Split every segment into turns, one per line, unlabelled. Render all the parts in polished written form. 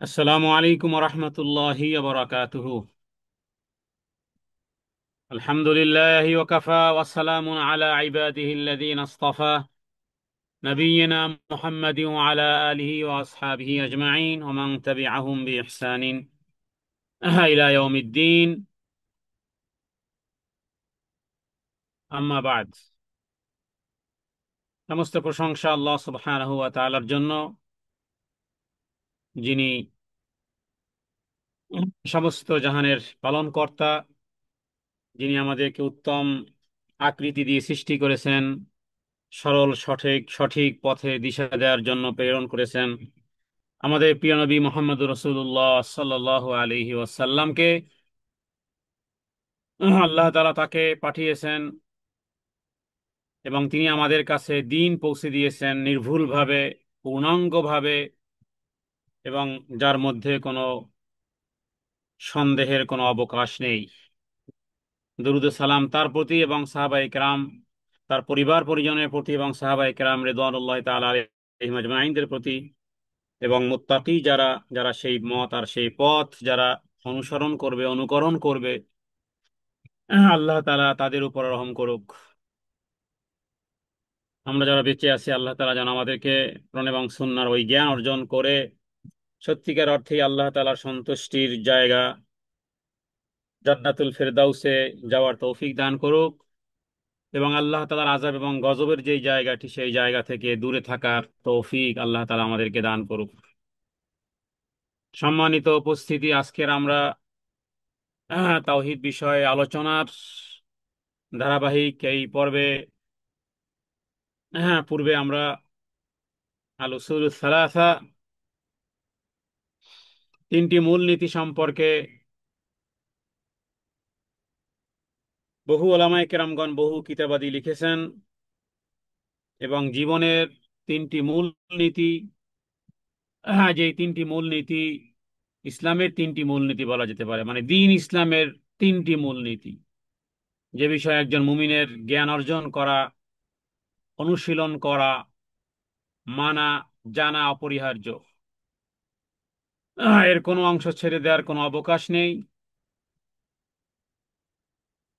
আসসালামু আলাইকুম রহমতুল্লাহি বারাকাতুহু। আলহামদুলিল্লাহি ওয়া কাফা ওয়া সালামুন আলা ইবাদিহিল্লাযীনা ইসতাফা নবিয়্যিনা মুহাম্মাদিন ওয়া আলা আলিহি ওয়া আসহাবিহি আজমাইন ওয়া মান তাবি'আহুম বিইহসানিন ইলা ইয়াউমিদ্দিন। আম্মা বা'দ। সমস্ত প্রশংসা আল্লাহ সুবহানাহু ওয়া তাআলার জন্য, যিনি সমস্ত জাহানের পালনকর্তা, যিনি আমাদেরকে উত্তম আকৃতি দিয়ে সৃষ্টি করেছেন, সরল সঠিক সঠিক পথে দিশা দেওয়ার জন্য প্রেরণ করেছেন আমাদের প্রিয় নবী মুহাম্মদ রাসূলুল্লাহ সাল্লাল্লাহু আলাইহি ওয়াসাল্লামকে। আল্লাহ তাআলা তাকে পাঠিয়েছেন এবং তিনি আমাদের কাছে দ্বীন পৌঁছে দিয়েছেন নির্ভুলভাবে, পূর্ণাঙ্গভাবে, এবং যার মধ্যে কোনো সন্দেহের কোনো অবকাশ নেই। দরুদ ও সালাম তার প্রতি এবং সাহাবায়ে কেরাম, তার পরিবার পরিজনের প্রতি এবং সাহাবায়ে কেরাম রিদওয়ানুল্লাহি তাআলা আলাইহিম আজমাইনদের প্রতি, এবং মুত্তাকি যারা, যারা সেই মত আর সেই পথ যারা অনুসরণ করবে, অনুকরণ করবে, আল্লাহ তাআলা তাদের উপর রহম করুক। আমরা যারা বেঁচে আছি, আল্লাহ তাআলা যেন আমাদেরকে কোরআন এবং সুন্নাহর ওই জ্ঞান অর্জন করে সত্যিকার অর্থেই আল্লাহ তাআলার সন্তুষ্টির জায়গা জান্নাতুল ফেরদাউসে যাওয়ার তৌফিক দান করুক, এবং আল্লাহ তাআলার আযাব এবং গজবের যেই জায়গাটি, সেই জায়গা থেকে দূরে থাকার তৌফিক আল্লাহ তাআলা আমাদেরকে দান করুক। সম্মানিত উপস্থিতি, আজকের আমরা তাওহীদ বিষয়ে আলোচনার ধারাবাহিক এই পর্বে, পূর্বে আমরা আল উসুলুস সালাসা, তিনটি মূলনীতি সম্পর্কে বহু ওলামায়ে কেরামগণ বহু কিতাবাদি লিখেছেন, এবং জীবনের তিনটি মূলনীতি, যে তিনটি মূলনীতি ইসলামের তিনটি মূলনীতি বলা যেতে পারে, মানে দ্বীন ইসলামের তিনটি মূলনীতি, যে বিষয়ে একজন মুমিনের জ্ঞান অর্জন করা, অনুশীলন করা, মানা, জানা অপরিহার্য। এর কোনো অংশ ছেড়ে দেওয়ার কোনো অবকাশ নেই।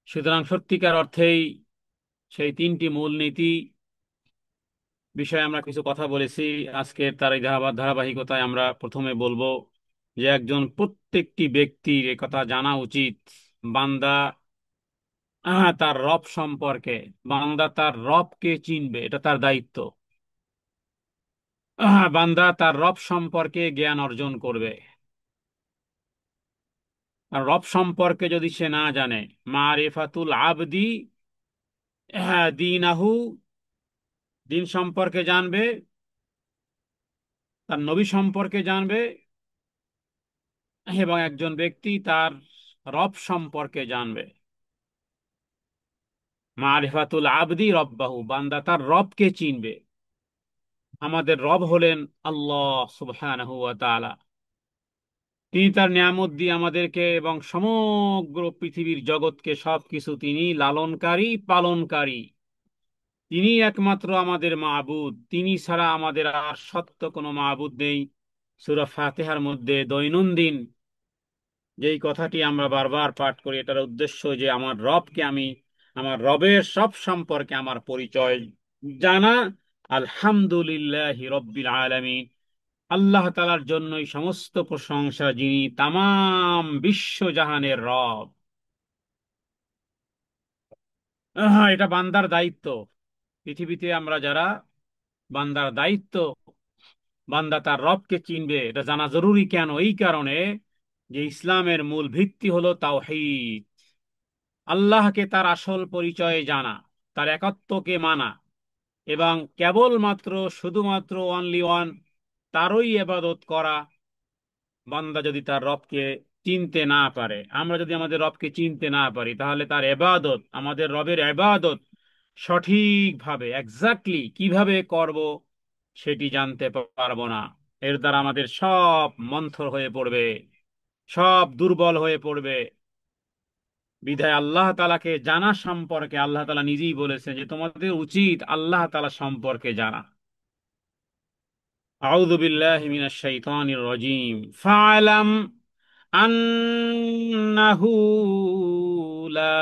সুতরাং সত্যিকার অর্থেই সেই তিনটি মূলনীতি বিষয়ে আমরা কিছু কথা বলেছি। আজকের তার এই ধারাবাহিকতায় আমরা প্রথমে বলবো যে একজন প্রত্যেকটি ব্যক্তির এ কথা জানা উচিত, বান্দা তার রব সম্পর্কে, বান্দা তার রবকে চিনবে, এটা তার দায়িত্ব। বান্দা তার রব সম্পর্কে জ্ঞান অর্জন করবে। আর রব সম্পর্কে যদি সে না জানে, মারিফাতুল আবদি দীনাহু, দিন সম্পর্কে জানবে, তার নবী সম্পর্কে জানবে, এবং একজন ব্যক্তি তার রব সম্পর্কে জানবে। মারিফাতুল আবদি রব্বাহু, বান্দা তার রবকে চিনবে। আমাদের রব হলেন আল্লাহ সুবহানাহু ওয়া তাআলা। তিনি তার নিয়ামত দিয়ে আমাদেরকে এবং সমগ্র পৃথিবীর জগৎকে, সবকিছু তিনি লালনকারী, পালনকারী। তিনি একমাত্র আমাদের মাবুদ, তিনি ছাড়া আমাদের আর সত্য কোনো মাবুদ নেই। সূরা ফাতিহার মধ্যে দৈনন্দিন যেই কথাটি আমরা বারবার পাঠ করি, এটার উদ্দেশ্য যে আমার রবকে আমি, আমার রবের সব সম্পর্কে আমার পরিচয় জানা। আলহামদুলিল্লাহি রব্বিল আলামিন, আল্লাহ তাআলার জন্যই সমস্ত প্রশংসা, যিনি তামাম বিশ্বজাহানের রব। এটা বান্দার দায়িত্ব। পৃথিবীতে আমরা যারা, বান্দার দায়িত্ব বান্দা তার রবকে চিনবে। এটা জানা জরুরি কেন? এই কারণে যে ইসলামের মূল ভিত্তি হলো তাওহীদ, আল্লাহকে তার আসল পরিচয়ে জানা, তার একত্বকে মানা, এবং কেবলমাত্র, শুধুমাত্র, অনলি ওয়ান, তারই ইবাদত করা। বান্দা যদি তার রবকে চিনতে না পারে, আমরা যদি আমাদের রবকে চিনতে না পারি, তাহলে তার ইবাদত, আমাদের রবের ইবাদত সঠিকভাবে, এক্স্যাক্টলি কিভাবে করব সেটি জানতে পারবো না। এর দ্বারা আমাদের সব মন্থর হয়ে পড়বে, সব দুর্বল হয়ে পড়বে। বিধায় আল্লাহ তাআলাকে জানা সম্পর্কে আল্লাহ তাআলা নিজেই বলেছেন যে তোমাদের উচিত আল্লাহ তাআলা সম্পর্কে জানা। আউযু বিল্লাহি মিনাশ শাইতানির রাজীম। ফাআলাম আন্নাহু লা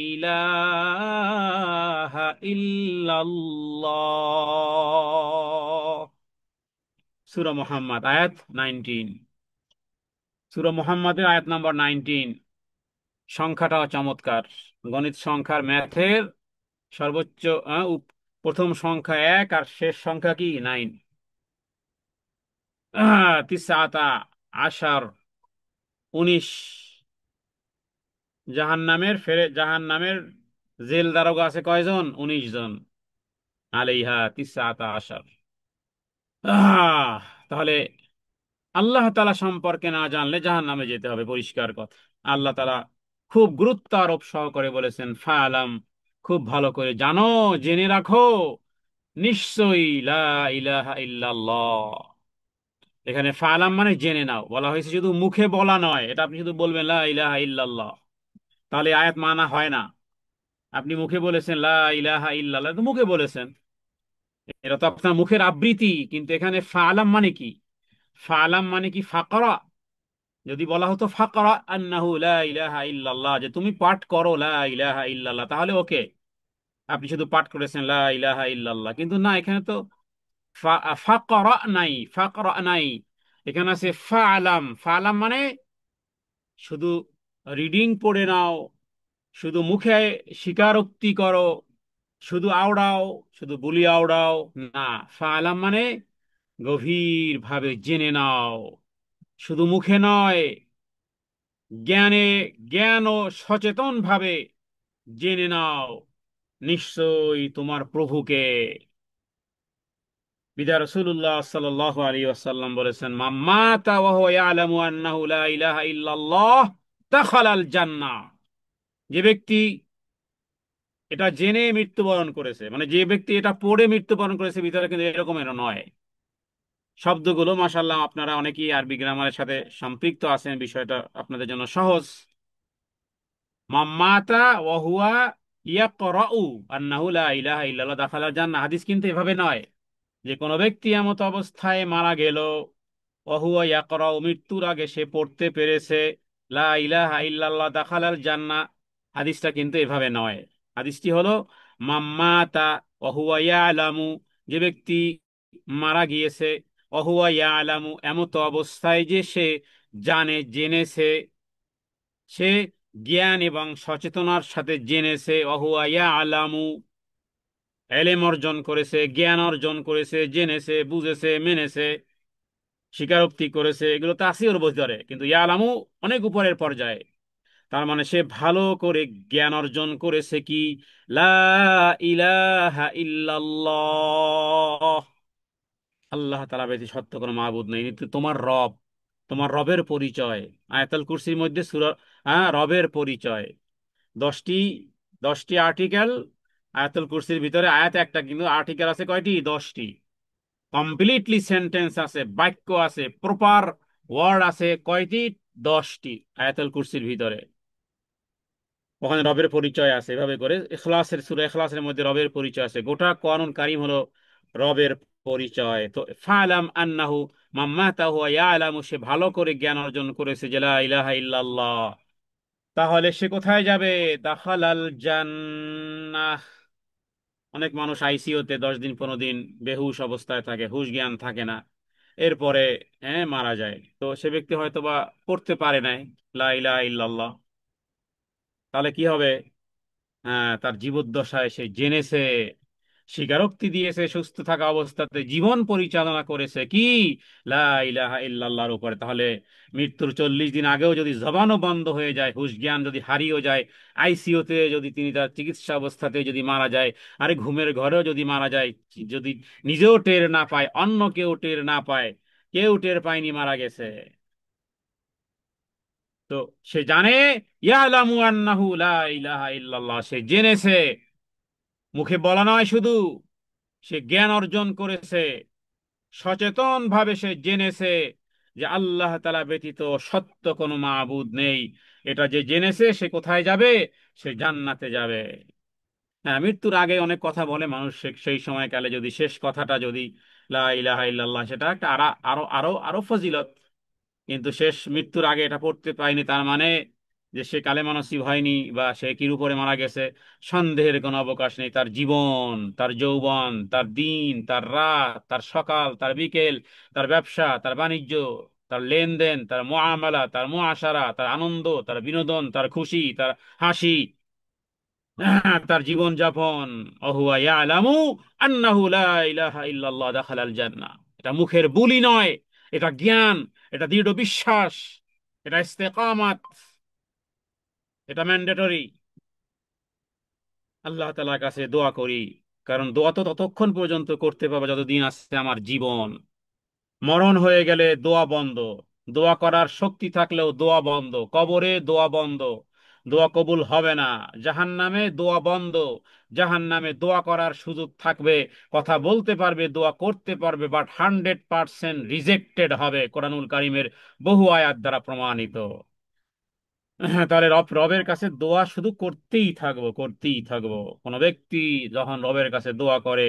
ইলাহা ইল্লাল্লাহ। সূরা মুহাম্মদ আয়াত 19। সূরা মুহাম্মাদের আয়াত নাম্বার 19। সংখ্যাটাও চমৎকার। গণিত সংখ্যার ম্যাথের সর্বোচ্চ প্রথম সংখ্যা এক, আর শেষ সংখ্যা কি 9। তিসআতা আশার, 19। জাহান্নামের জেল দারোগা আছে কয়জন? 19 জন। আলাইহা তিসআতা আশার। আহ, তাহলে আল্লাহ তাআলা সম্পর্কে না জানলে জাহান্নামে যেতে হবে, পরিষ্কার কথা। আল্লাহ তাআলা খুব গুরুত্ব আরোপ সহকারে বলেছেন, ফাআলাম, খুব ভালো করে জানো, জেনে রাখো, নিশ্চয়ই লা ইলাহা ইল্লাল্লাহ। এখানে ফালাম মানে জেনে নাও বলা হয়েছে, শুধু মুখে বলা নয়। এটা আপনি শুধু বলবেন লা ইলাহা ইল্লাল্লাহ, তাহলে আয়াত মানা হয় না। আপনি মুখে বলেছেন লা ইলাহা ইল্লাল্লাহ, তো মুখে বলেছেন, এটা তো আপনার মুখের আবৃত্তি। কিন্তু এখানে ফালাম মানে কি? ফালাম মানে কি ফাকরা। যদি বলা হতো ফাকরা আন্নাহু লা ইলাহা ইল্লাল্লাহ, যে তুমি পাঠ করো লা ইলাহা ইল্লাল্লাহ, তাহলে ওকে, আপনি শুধু পাঠ করেছেন লা ইলাহা ইল্লাল্লাহ। কিন্তু না, এখানে তো ফাকরা নাই, ফাকরা নাই। এখানে আছে ফালাম। ফালাম মানে শুধু রিডিং পড়ে নাও, শুধু মুখে স্বীকারোক্তি করো, শুধু আওড়াও, শুধু বুলি আওড়াও, না। ফালাম মানে গভীর ভাবে জেনে নাও, শুধু মুখে নয়, জ্ঞানে, জ্ঞান ও সচেতন ভাবে জেনে নাও, নিশ্চয়ই তোমার প্রভুকে। বিদা রাসূলুল্লাহ সাল্লাল্লাহু আলাইহি ওয়াসাল্লাম বলেছেন, মান মাতা ওয়া হুয়া ইয়ালামু আন্নাহু লা ইলাহা ইল্লাল্লাহ দাখালাল জান্নাহ। যে ব্যক্তি এটা জেনে মৃত্যুবরণ করেছে, মানে যে ব্যক্তি এটা পড়ে মৃত্যুবরণ করেছে, ভিতরে কিন্তু এরকম এটা নয়। শব্দগুলো মাশাআল্লাহ আপনারা অনেকেই আরবি গ্রামারের সাথে সম্পৃক্ত আছেন, বিষয়টা আপনাদের জন্য সহজ। মাম্মাতা ওয়া হুয়া ইয়াকরাউ আন্নাহু লা ইলাহা ইল্লাল্লাহ দাখালাল জান্নাহ। হাদিস কিন্তু এভাবে নয় যে কোনো ব্যক্তি এমত অবস্থায় মারা গেল, ওয়া হুয়া ইয়াকরাউ, মৃত্যুর আগে সে পড়তে পেরেছে লা ইলাহা ইল্লাল্লাহ দাখালাল জান্নাহ। হাদিসটা কিন্তু এভাবে নয়। হাদিসটি হলো মাম্মাতা ওয়া হুয়া ইয়ালামু, যে ব্যক্তি মারা গিয়েছে, ওয়া হুয়া ইয়ালামু, এমত অবস্থায় যে সে জানে, জেনেছে, সে জ্ঞান এবং সচেতনার সাথে জেনেছে, ওয়া হুয়া ইয়ালামু, এলেম অর্জন করেছে, জ্ঞান অর্জন করেছে, জেনেছে, বুঝেছে, মেনেছে, স্বীকারোক্তি করেছে, এগুলো তো আছে ওর ভিতরে, কিন্তু ইয়ালামু অনেক উপরের পর্যায়ে। তার মানে সে ভালো করে জ্ঞান অর্জন করেছে কি, লা ইলাহা ইল্লাল্লাহ, আল্লাহ তাআলা ব্যতীত সত্য কোনো মাবুদ নেই, কিন্তু তোমার রব, তোমার রবের পরিচয়। আয়াতুল কুরসির মধ্যে সূরা, রবের পরিচয় 10টি, 10টি আর্টিকেল। আয়াতুল কুরসির ভিতরে আয়াত একটা, কিন্তু আর্টিকেল আছে কয়টি? 10টি। কমপ্লিটলি সেন্টেন্স আছে, বাক্য আছে, প্রপার ওয়ার্ড আছে কয়টি? 10টি আয়াতুল কুরসির ভিতরে। ওখানে রবের পরিচয় আছে, এভাবে করে ইখলাসের, সূরা ইখলাসের মধ্যে রবের পরিচয় আছে। গোটা কোরআনুল কারীম হলো রবের পরিচয়। তো ফালাম আন্নাহু মাম্মাতাহু ওয়া ইয়ালামু, সে ভালো করে জ্ঞান অর্জন করেছে যে লা ইলাহা ইল্লাল্লাহ, তাহলে সে কোথায় যাবে? দাখালাল জান্নাহ। অনেক মানুষ আইসিইউতে 10 দিন 15 দিন বেহুশ অবস্থায় থাকে, হুশ জ্ঞান থাকে না, এরপরে মারা যায়। তো সে ব্যক্তি হয়তো বা পড়তে পারে নাই লা ইলাহা ইল্লাল্লাহ, তাহলে কি হবে? হ্যাঁ, তার জীবদ্দশায় সে জেনেছে, স্বীকারোক্তি দিয়েছে, সুস্থ থাকা অবস্থাতে জীবন পরিচালনা করেছে কি, লা ইলাহা ইল্লাল্লাহর উপরে। তাহলে মৃত্যুর 40 দিন আগেও যদি জবানও বন্ধ হয়ে যায়, হুঁশ জ্ঞান যদি হারিয়েও যায়, আইসিইউতে যদি তিনি তার চিকিৎসা অবস্থাতে যদি মারা যায়, আরে ঘুমের ঘরেও যদি মারা যায়, যদি নিজেও টের না পায়, অন্য কেউ টের না পায়, কেউ টের পায়নি মারা গেছে, তো সে জানে, ইয়ালামু আন্নাহু লা ইলাহা ইল্লাল্লাহ, সে জেনেছে, মুখে বলা নয় শুধু, সে জ্ঞান অর্জন করেছে, সচেতন ভাবে সে জেনেছে যে আল্লাহ তাআলা ব্যতীত সত্য কোনো মাবুদ নেই। এটা যে জেনেছে, সে কোথায় যাবে? সে জান্নাতে যাবে। হ্যাঁ, মৃত্যুর আগে অনেক কথা বলে মানুষ, সেই সময়কালে যদি শেষ কথাটা যদি লা ইলাহা ইল্লাল্লাহ, সেটা একটা আরো আরো আরো আরো ফজিলত। কিন্তু শেষ মৃত্যুর আগে এটা পড়তে পাইনি তার মানে যে সে কালেমা নসিব হয়নি বা সে কির উপরে মারা গেছে, সন্দেহের কোনো অবকাশ নেই। তার জীবন, তার যৌবন, তার দিন, তার রাত, তার সকাল, তার বিকেল, তার ব্যবসা, তার বাণিজ্য, তার লেনদেন, তার মুআমালা, তার মুআশারা, তার আনন্দ, তার বিনোদন, তার খুশি, তার হাসি, তার জীবন যাপন, অহুয়া ইয়ালামু আন্নাহু লা ইলাহা ইল্লাল্লাহ দাখালাল জান্নাহ। এটা মুখের বুলি নয়, এটা জ্ঞান, এটা দৃঢ় বিশ্বাস, এটা ইস্তেকামাত, এটা ম্যান্ডেটরি। আল্লাহ তাআলার কাছে দোয়া করি, কারণ দোয়া তো ততক্ষণ পর্যন্ত করতে পারবো যতদিন আছে আমার জীবন। মরণ হয়ে গেলে দোয়া বন্ধ। দোয়া করার শক্তি থাকলেও দোয়া বন্ধ, কবরে দোয়া বন্ধ, দোয়া কবুল হবে না। জাহান্নামে দোয়া বন্ধ, জাহান্নামে দোয়া করার সুযোগ থাকবে, কথা বলতে পারবে, দোয়া করতে পারবে, বাট 100% রিজেক্টেড হবে, কোরআনুল কারীমের বহু আয়াত দ্বারা প্রমাণিত। হ্যাঁ, তাহলে রবের কাছে দোয়া শুধু করতেই থাকবো, করতেই থাকবো। কোন ব্যক্তি যখন রবের কাছে দোয়া করে,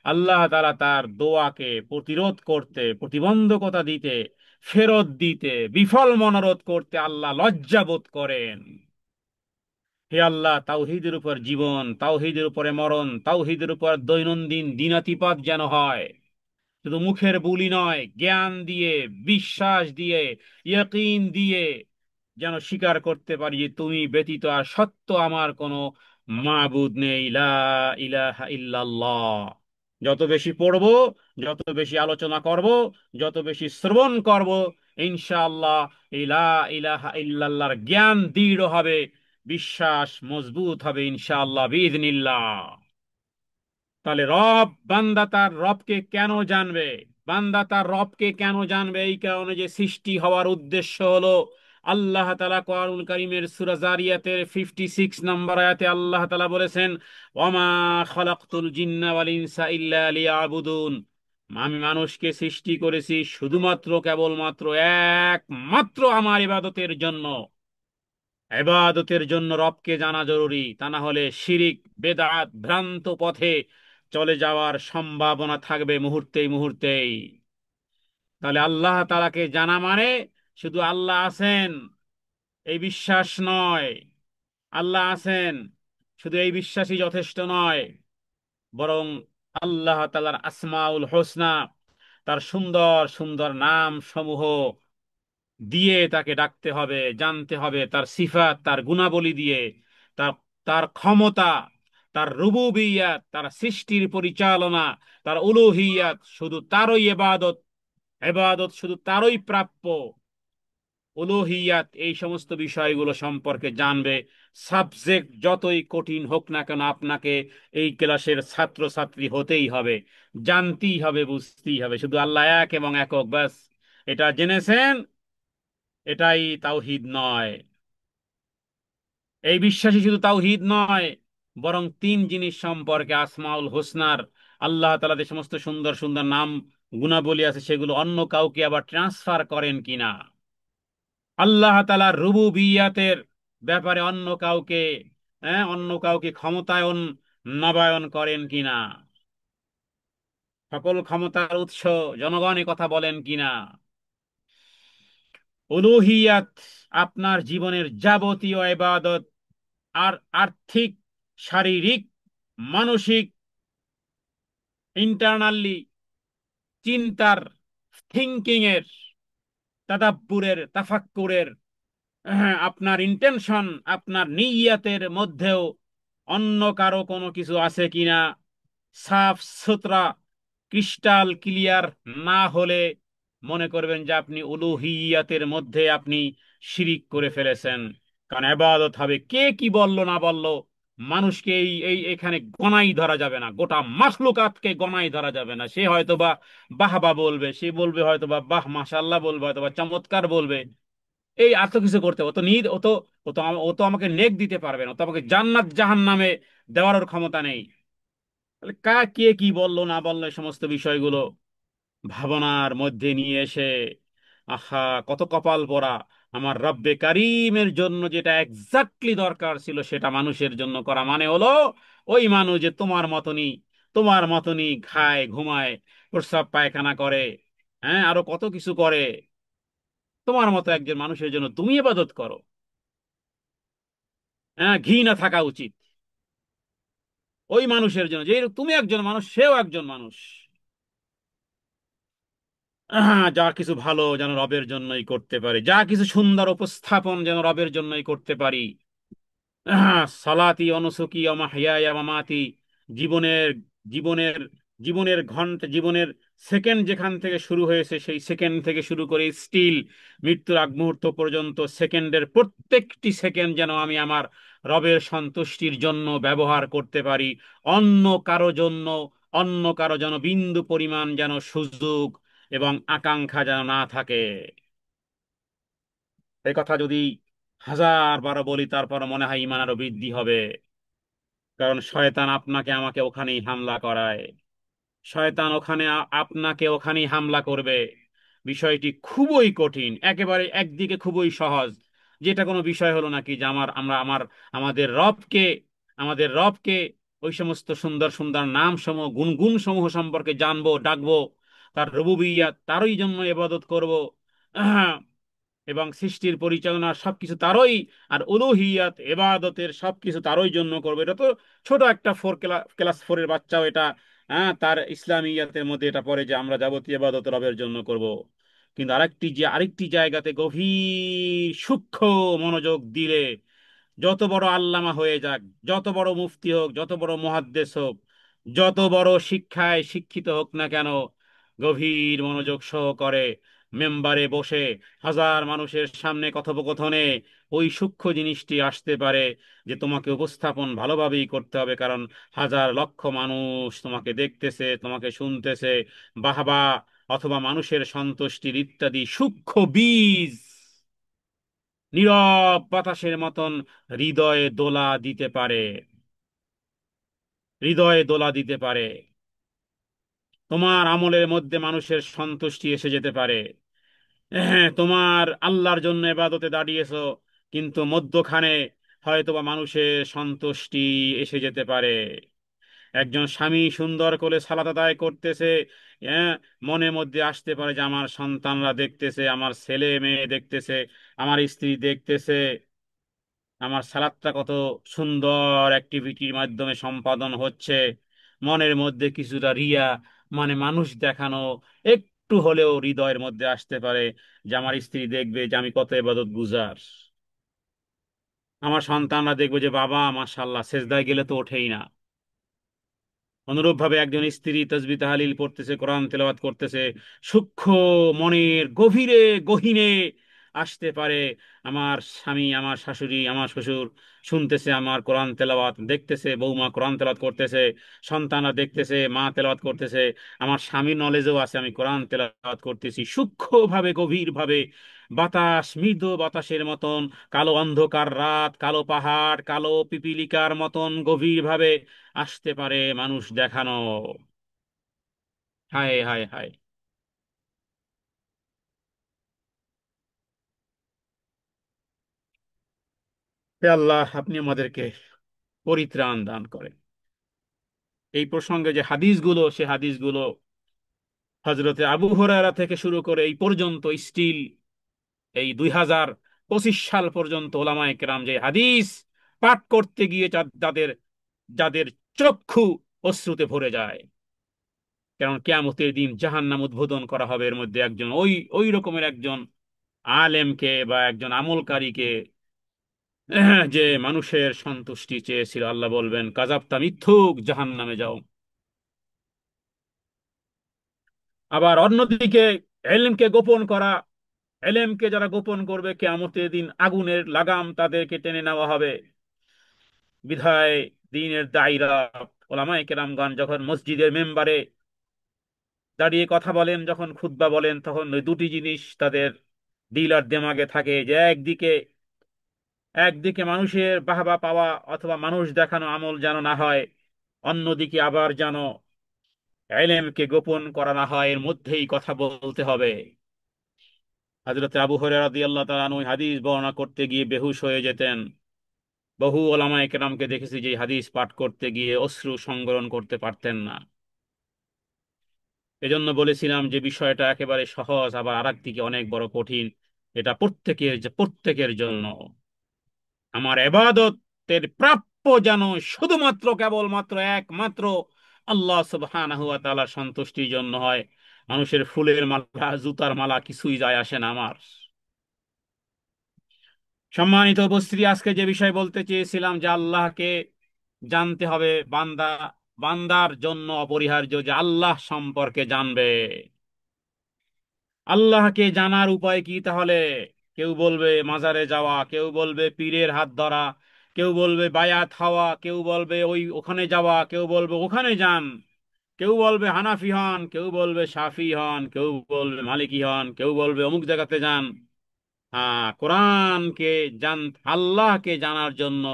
আল্লাহ তাআলা তার দোয়াকে প্রতিরোধ করতে, প্রতিবন্ধকতা দিতে, ফেরত দিতে, বিফল মনোরোধ করতে আল্লাহ লজ্জা বোধ করেন। হে আল্লাহ, তাওহীদের উপর জীবন, তাওহীদের উপরে মরণ, তাওহীদের উপর দৈনন্দিন দিনাতিপাত যেন হয়, শুধু মুখের বুলি নয়, জ্ঞান দিয়ে, বিশ্বাস দিয়ে, ইয়কিন দিয়ে যেন স্বীকার করতে পারি যে তুমি ব্যতীত আর সত্য আমার কোনো মাবুদ নেই, লা ইলাহা ইল্লাল্লাহ। যত বেশি পড়ব, যত বেশি আলোচনা করব, যত বেশি শ্রবণ করব, ইনশাআল্লাহ এই লা ইলাহা ইল্লাল্লাহর জ্ঞান দৃঢ় হবে, বিশ্বাস মজবুত হবে ইনশাআল্লাহ বিইذনিল্লাহ। তাহলে বান্দা তার রবকে কেন জানবে? বান্দা তার রবকে কেন জানবে? এই কারণে যে সৃষ্টি হওয়ার উদ্দেশ্য হলো, আল্লাহ তাআলা কোরআনুল কারীমের সূরা জারিয়াতের 56 নম্বর আয়াতে আল্লাহ তাআলা বলেছেন, ওয়ামা খালাকতুল জিন্না ওয়াল ইনসা ইল্লা লিয়াবুদুন। আমি মানুষকে সৃষ্টি করেছি শুধুমাত্র, কেবলমাত্র, একমাত্র আমার ইবাদতের জন্য। ইবাদতের জন্য রবকে জানা জরুরি, তা না হলে শিরিক, বেদাত, ভ্রান্ত পথে চলে যাওয়ার সম্ভাবনা থাকবে মুহূর্তেই মুহূর্তেই। তাহলে আল্লাহ তাআলাকে জানা মানে শুধু আল্লাহ আছেন এই বিশ্বাস নয়, আল্লাহ আছেন শুধু এই বিশ্বাসই যথেষ্ট নয়, বরং আল্লাহ তাআলার আসমাউল হোসনা, তার সুন্দর সুন্দর নাম সমূহ দিয়ে তাকে ডাকতে হবে, জানতে হবে, তার সিফাত, তার গুণাবলী দিয়ে, তার তার ক্ষমতা, তার রুবুবিয়াত, তার সৃষ্টির পরিচালনা, তার উলুহিয়াত, শুধু তারই ইবাদত, ইবাদত শুধু তারই প্রাপ্য, উলুহিয়াত, এই সমস্ত বিষয়গুলো সম্পর্কে জানবে। সাবজেক্ট যতই কঠিন হোক না কেন, আপনাকে এই ক্লাসের ছাত্র ছাত্রী হতেই হবে, জানতেই হবে, বুঝতেই হবে, শুধু আল্লাহ এক এবং একক, ব্যাস। এটা জেনেছেন, এটাই তাওহীদ নয়। এই বিশ্বাসী শুধু তাওহীদ নয়, বরং তিন জিনিস সম্পর্কে, আসমাউল হোসনার, আল্লাহ তাআলা যে সমস্ত সুন্দর সুন্দর নাম গুণাবলী আছে, সেগুলো অন্য কাউকে আবার ট্রান্সফার করেন কিনা, আল্লাহ তাআলার রুবুবিয়াতের ব্যাপারে অন্য কাউকে ক্ষমতায়ন, নবায়ন করেন কিনা, সকল ক্ষমতার উৎস জনগণে কথা বলেন কিনা, উলুহিয়াত, আপনার জীবনের যাবতীয় ইবাদত, আর আর্থিক, শারীরিক, মানসিক, ইন্টারনালি, চিন্তার, থিঙ্কিং এর, তাদাব্বুরের, তাফাক্কুরের, আপনার ইন্টেনশন, আপনার নিয়তের মধ্যেও অন্য কারো কোনো কিছু আছে কিনা, সাফ সুতরা, ক্রিস্টাল ক্লিয়ার না হলে মনে করবেন যে আপনি উলুহিয়াতের মধ্যে আপনি শিরিক করে ফেলেছেন। কারণ ইবাদত হবে, কে কি বলল না বলল, মানুষকে এই এই এখানে গণাই ধরা যাবে না, গোটা মাখলুকাতকে গণাই ধরা যাবে না। সে হয়তোবা বাহবা বলবে, সে বলবে হয়তোবা বাহ মাশাআল্লাহ বলবে, হয়তোবা চমৎকার বলবে, এই আর তো কিছু করতে হবে, ও তো নিদ ও তো ও তো আমাকে নেক দিতে পারবে না, ও তো আমাকে জান্নাত জাহান্নামে দেওয়ার ওর ক্ষমতা নেই। তাহলে কে কি বললো না বললো, এই সমস্ত বিষয়গুলো ভাবনার মধ্যে নিয়ে এসে, আহা কত কপাল পোড়া, আমার রব্বে কারিমের জন্য যেটা এক্স্যাক্টলি দরকার ছিল সেটা মানুষের জন্য করা মানে হলো ওই মানুষ যে তোমার মতনই খায়, ঘুমায়, প্রস্রাব পায়খানা করে, হ্যাঁ, আরো কত কিছু করে, তোমার মতো একজন মানুষের জন্য তুমি ইবাদত করো। হ্যাঁ, ঘৃণা থাকা উচিত ওই মানুষের জন্য যে তুমি একজন মানুষ, সেও একজন মানুষ। যা কিছু ভালো যেন রবের জন্যই করতে পারি, যা কিছু সুন্দর উপস্থাপন যেন রবের জন্যই করতে পারি। সালাতি অনুসুকি ওয়া মাহইয়ায়া ওয়া মামাতি, জীবনের জীবনের জীবনের ঘন্টা, জীবনের সেকেন্ড যেখান থেকে শুরু হয়েছে সেই সেকেন্ড থেকে শুরু করে স্টিল মৃত্যুর আগ মুহূর্ত পর্যন্ত সেকেন্ডের প্রত্যেকটি সেকেন্ড যেন আমি আমার রবের সন্তুষ্টির জন্য ব্যবহার করতে পারি। অন্য কারো জন্য, অন্য কারো যেন বিন্দু পরিমাণ যেন সুযোগ এবং আকাঙ্ক্ষা যেন না থাকে। এই কথা যদি 1000 বার বলি তারপর মনে হয় ঈমান আরো বৃদ্ধি হবে। কারণ শয়তান আপনাকে আমাকে ওখানেই হামলা করায়, শয়তান আপনাকে ওখানেই হামলা করবে। বিষয়টি খুবই কঠিন, একেবারে একদিকে খুবই সহজ, যেটা কোনো বিষয় হলো নাকি যে আমাদের রবকে, আমাদের রবকে ওই সমস্ত সুন্দর সুন্দর নাম সমূহ, গুণগুণ সমূহ সম্পর্কে জানবো, ডাকবো, তার রুবুবিয়্যাত, তারই জন্য ইবাদত করব, এবং সৃষ্টির পরিচালনার সবকিছু তারই, আর উলুহিয়াত এবাদতের সবকিছু তারই জন্য করবে। এটা তো ছোট একটা ক্লাস 4-এর বাচ্চাও এটা, হ্যাঁ, তার ইসলামিয়াতের মধ্যে এটা পড়ে যে আমরা যাবতীয় ইবাদত রবের জন্য করব। কিন্তু আরেকটি জায়গাতে গভীর সূক্ষ্ম মনোযোগ দিলে, যত বড় আল্লামা হয়ে যাক, যত বড় মুফতি হোক, যত বড় মুহাদ্দিস হোক, যত বড় শিক্ষায় শিক্ষিত হোক না কেন, গভীর মনোযোগ সহকারে মেম্বারে বসে 1000 মানুষের সামনে কথোপকথনে ওই সূক্ষ্ম জিনিসটি আসতে পারে যে তোমাকে উপস্থাপন ভালোভাবেই করতে হবে, কারণ হাজার লক্ষ মানুষ তোমাকে দেখতেছে, তোমাকে শুনতেছে। বাহবা অথবা মানুষের সন্তুষ্টির ইত্যাদি সূক্ষ্ম বীজ নীরব বাতাসের মতন হৃদয়ে দোলা দিতে পারে, হৃদয়ে দোলা দিতে পারে। তোমার আমলের মধ্যে মানুষের সন্তুষ্টি এসে যেতে পারে। হ্যাঁ, তোমার আল্লাহর জন্য ইবাদতে দাঁড়িয়েছো, কিন্তু মধ্যখানে হয়তোবা মানুষের সন্তুষ্টি এসে যেতে পারে। একজন স্বামী সুন্দর করে সালাত আদায় করতেছে, হ্যাঁ, মনের মধ্যে আসতে পারে যে আমার সন্তানরা দেখতেছে, আমার ছেলে মেয়ে দেখতেছে, আমার স্ত্রী দেখতেছে, আমার সালাদটা কত সুন্দর অ্যাক্টিভিটির মাধ্যমে সম্পাদন হচ্ছে। মনের মধ্যে কিছুটা রিয়া, মানে মানুষ দেখানো একটু হলেও হৃদয়ের মধ্যে আসতে পারে যে আমার স্ত্রী দেখবে যে আমি কত ইবাদত গুজার, আমার সন্তানরা দেখবে যে বাবা মাশাআল্লাহ সেজদায় গেলে তো ওঠেই না। অনুরূপভাবে একজন স্ত্রী তাসবিহ তাহলিল পড়তেছে, কোরআন তেলাওয়াত করতেছে, সূক্ষ্ম মনের গভীরে গহীনে আসতে পারে আমার স্বামী, আমার শাশুড়ি, আমার শ্বশুর শুনতেছে আমার কোরআন তেলাওয়াত, দেখতেছে বৌমা কোরআন তেলাওয়াত করতেছে, সন্তানরা দেখতেছে মা তেলাওয়াত করতেছে, আমার স্বামীর নলেজও আছে আমি কোরআন তেলাওয়াত করতেছি। সূক্ষ্মভাবে গভীরভাবে মৃদু বাতাসের মতন, কালো অন্ধকার রাত, কালো পাহাড়, কালো পিপিলিকার মতন গভীরভাবে আসতে পারে মানুষ দেখানো। হায় হায় হায়! হে আল্লাহ, আপনি আমাদেরকে পরিত্রাণ দান করেন। এই প্রসঙ্গে যে হাদিসগুলো, সে হাদিসগুলো হজরতে আবু হুরায়রা থেকে শুরু করে এই পর্যন্ত স্টিল এই 2025 সাল পর্যন্ত ওলামায়ে কেরাম যে হাদিস পাঠ করতে গিয়ে যাদের যাদের চক্ষু অশ্রুতে ভরে যায়। কারণ কিয়ামতের দিন জাহান্নাম উদ্বোধন করা হবে, এর মধ্যে একজন ওই ওই রকমের একজন আলেমকে বা একজন আমলকারীকে, যে মানুষের সন্তুষ্টি চেয়েছিল, আল্লাহ বলবেন কাযাবতা, মিথ্যুক, জাহান্নামে যাও। আবার অন্যদিকে এলেমকে গোপন করা, এলেমকে যারা গোপন করবে কিয়ামতের দিন আগুনের লাগাম তাদেরকে টেনে নেওয়া হবে। বিধায় দ্বীনের দায়ীরা, ওলামায়ে কেরামগণ যখন মসজিদের মেম্বারে দাঁড়িয়ে কথা বলেন, যখন খুতবা বলেন, তখন ওই দুটি জিনিস তাদের দিল আর দেমাগে থাকে যে একদিকে, একদিকে মানুষের বাহবা পাওয়া অথবা মানুষ দেখানো আমল যেন না হয়, অন্যদিকে আবার যেন ইলমকে গোপন করা না হয়, এর মধ্যেই কথা বলতে হবে। হযরত আবু হুরায়রা রাদিয়াল্লাহু তাআলা আনহু ওই হাদিস বর্ণনা করতে গিয়ে বেহুশ হয়ে যেতেন। বহু ওলামায়ে কেরামকে দেখেছি যে এই হাদিস পাঠ করতে গিয়ে অশ্রু সংবরণ করতে পারতেন না। এজন্য বলেছিলাম যে বিষয়টা একেবারে সহজ, আবার আরেক দিকে অনেক বড় কঠিন। এটা প্রত্যেকের জন্য। আমার ইবাদতের প্রাপ্য যেন শুধুমাত্র কেবলমাত্র একমাত্র আল্লাহ সুবহানাহু ওয়া তাআলার সন্তুষ্টির জন্য হয়। মানুষের ফুলের মালা, জুতার মালা কিছুই যায় আসে না আমার। সম্মানিত উপস্থিতি, আজকে যে বিষয় বলতে চেয়েছিলাম যে আল্লাহকে জানতে হবে। বান্দার জন্য অপরিহার্য যে আল্লাহ সম্পর্কে জানবে। আল্লাহকে জানার উপায় কি তাহলে? কেউ বলবে মাজারে যাওয়া, কেউ বলবে পীরের হাত ধরা, কেউ বলবে বায়াত হওয়া, কেউ বলবে ওই ওখানে যাওয়া, কেউ বলবে ওখানে যান, কেউ বলবে হানাফি হন, কেউ বলবে শাফি হন, কেউ বলবে মালিকি হন, কেউ বলবে অমুক জায়গাতে যান। হ্যাঁ, কোরআনকে জান, আল্লাহকে জানার জন্য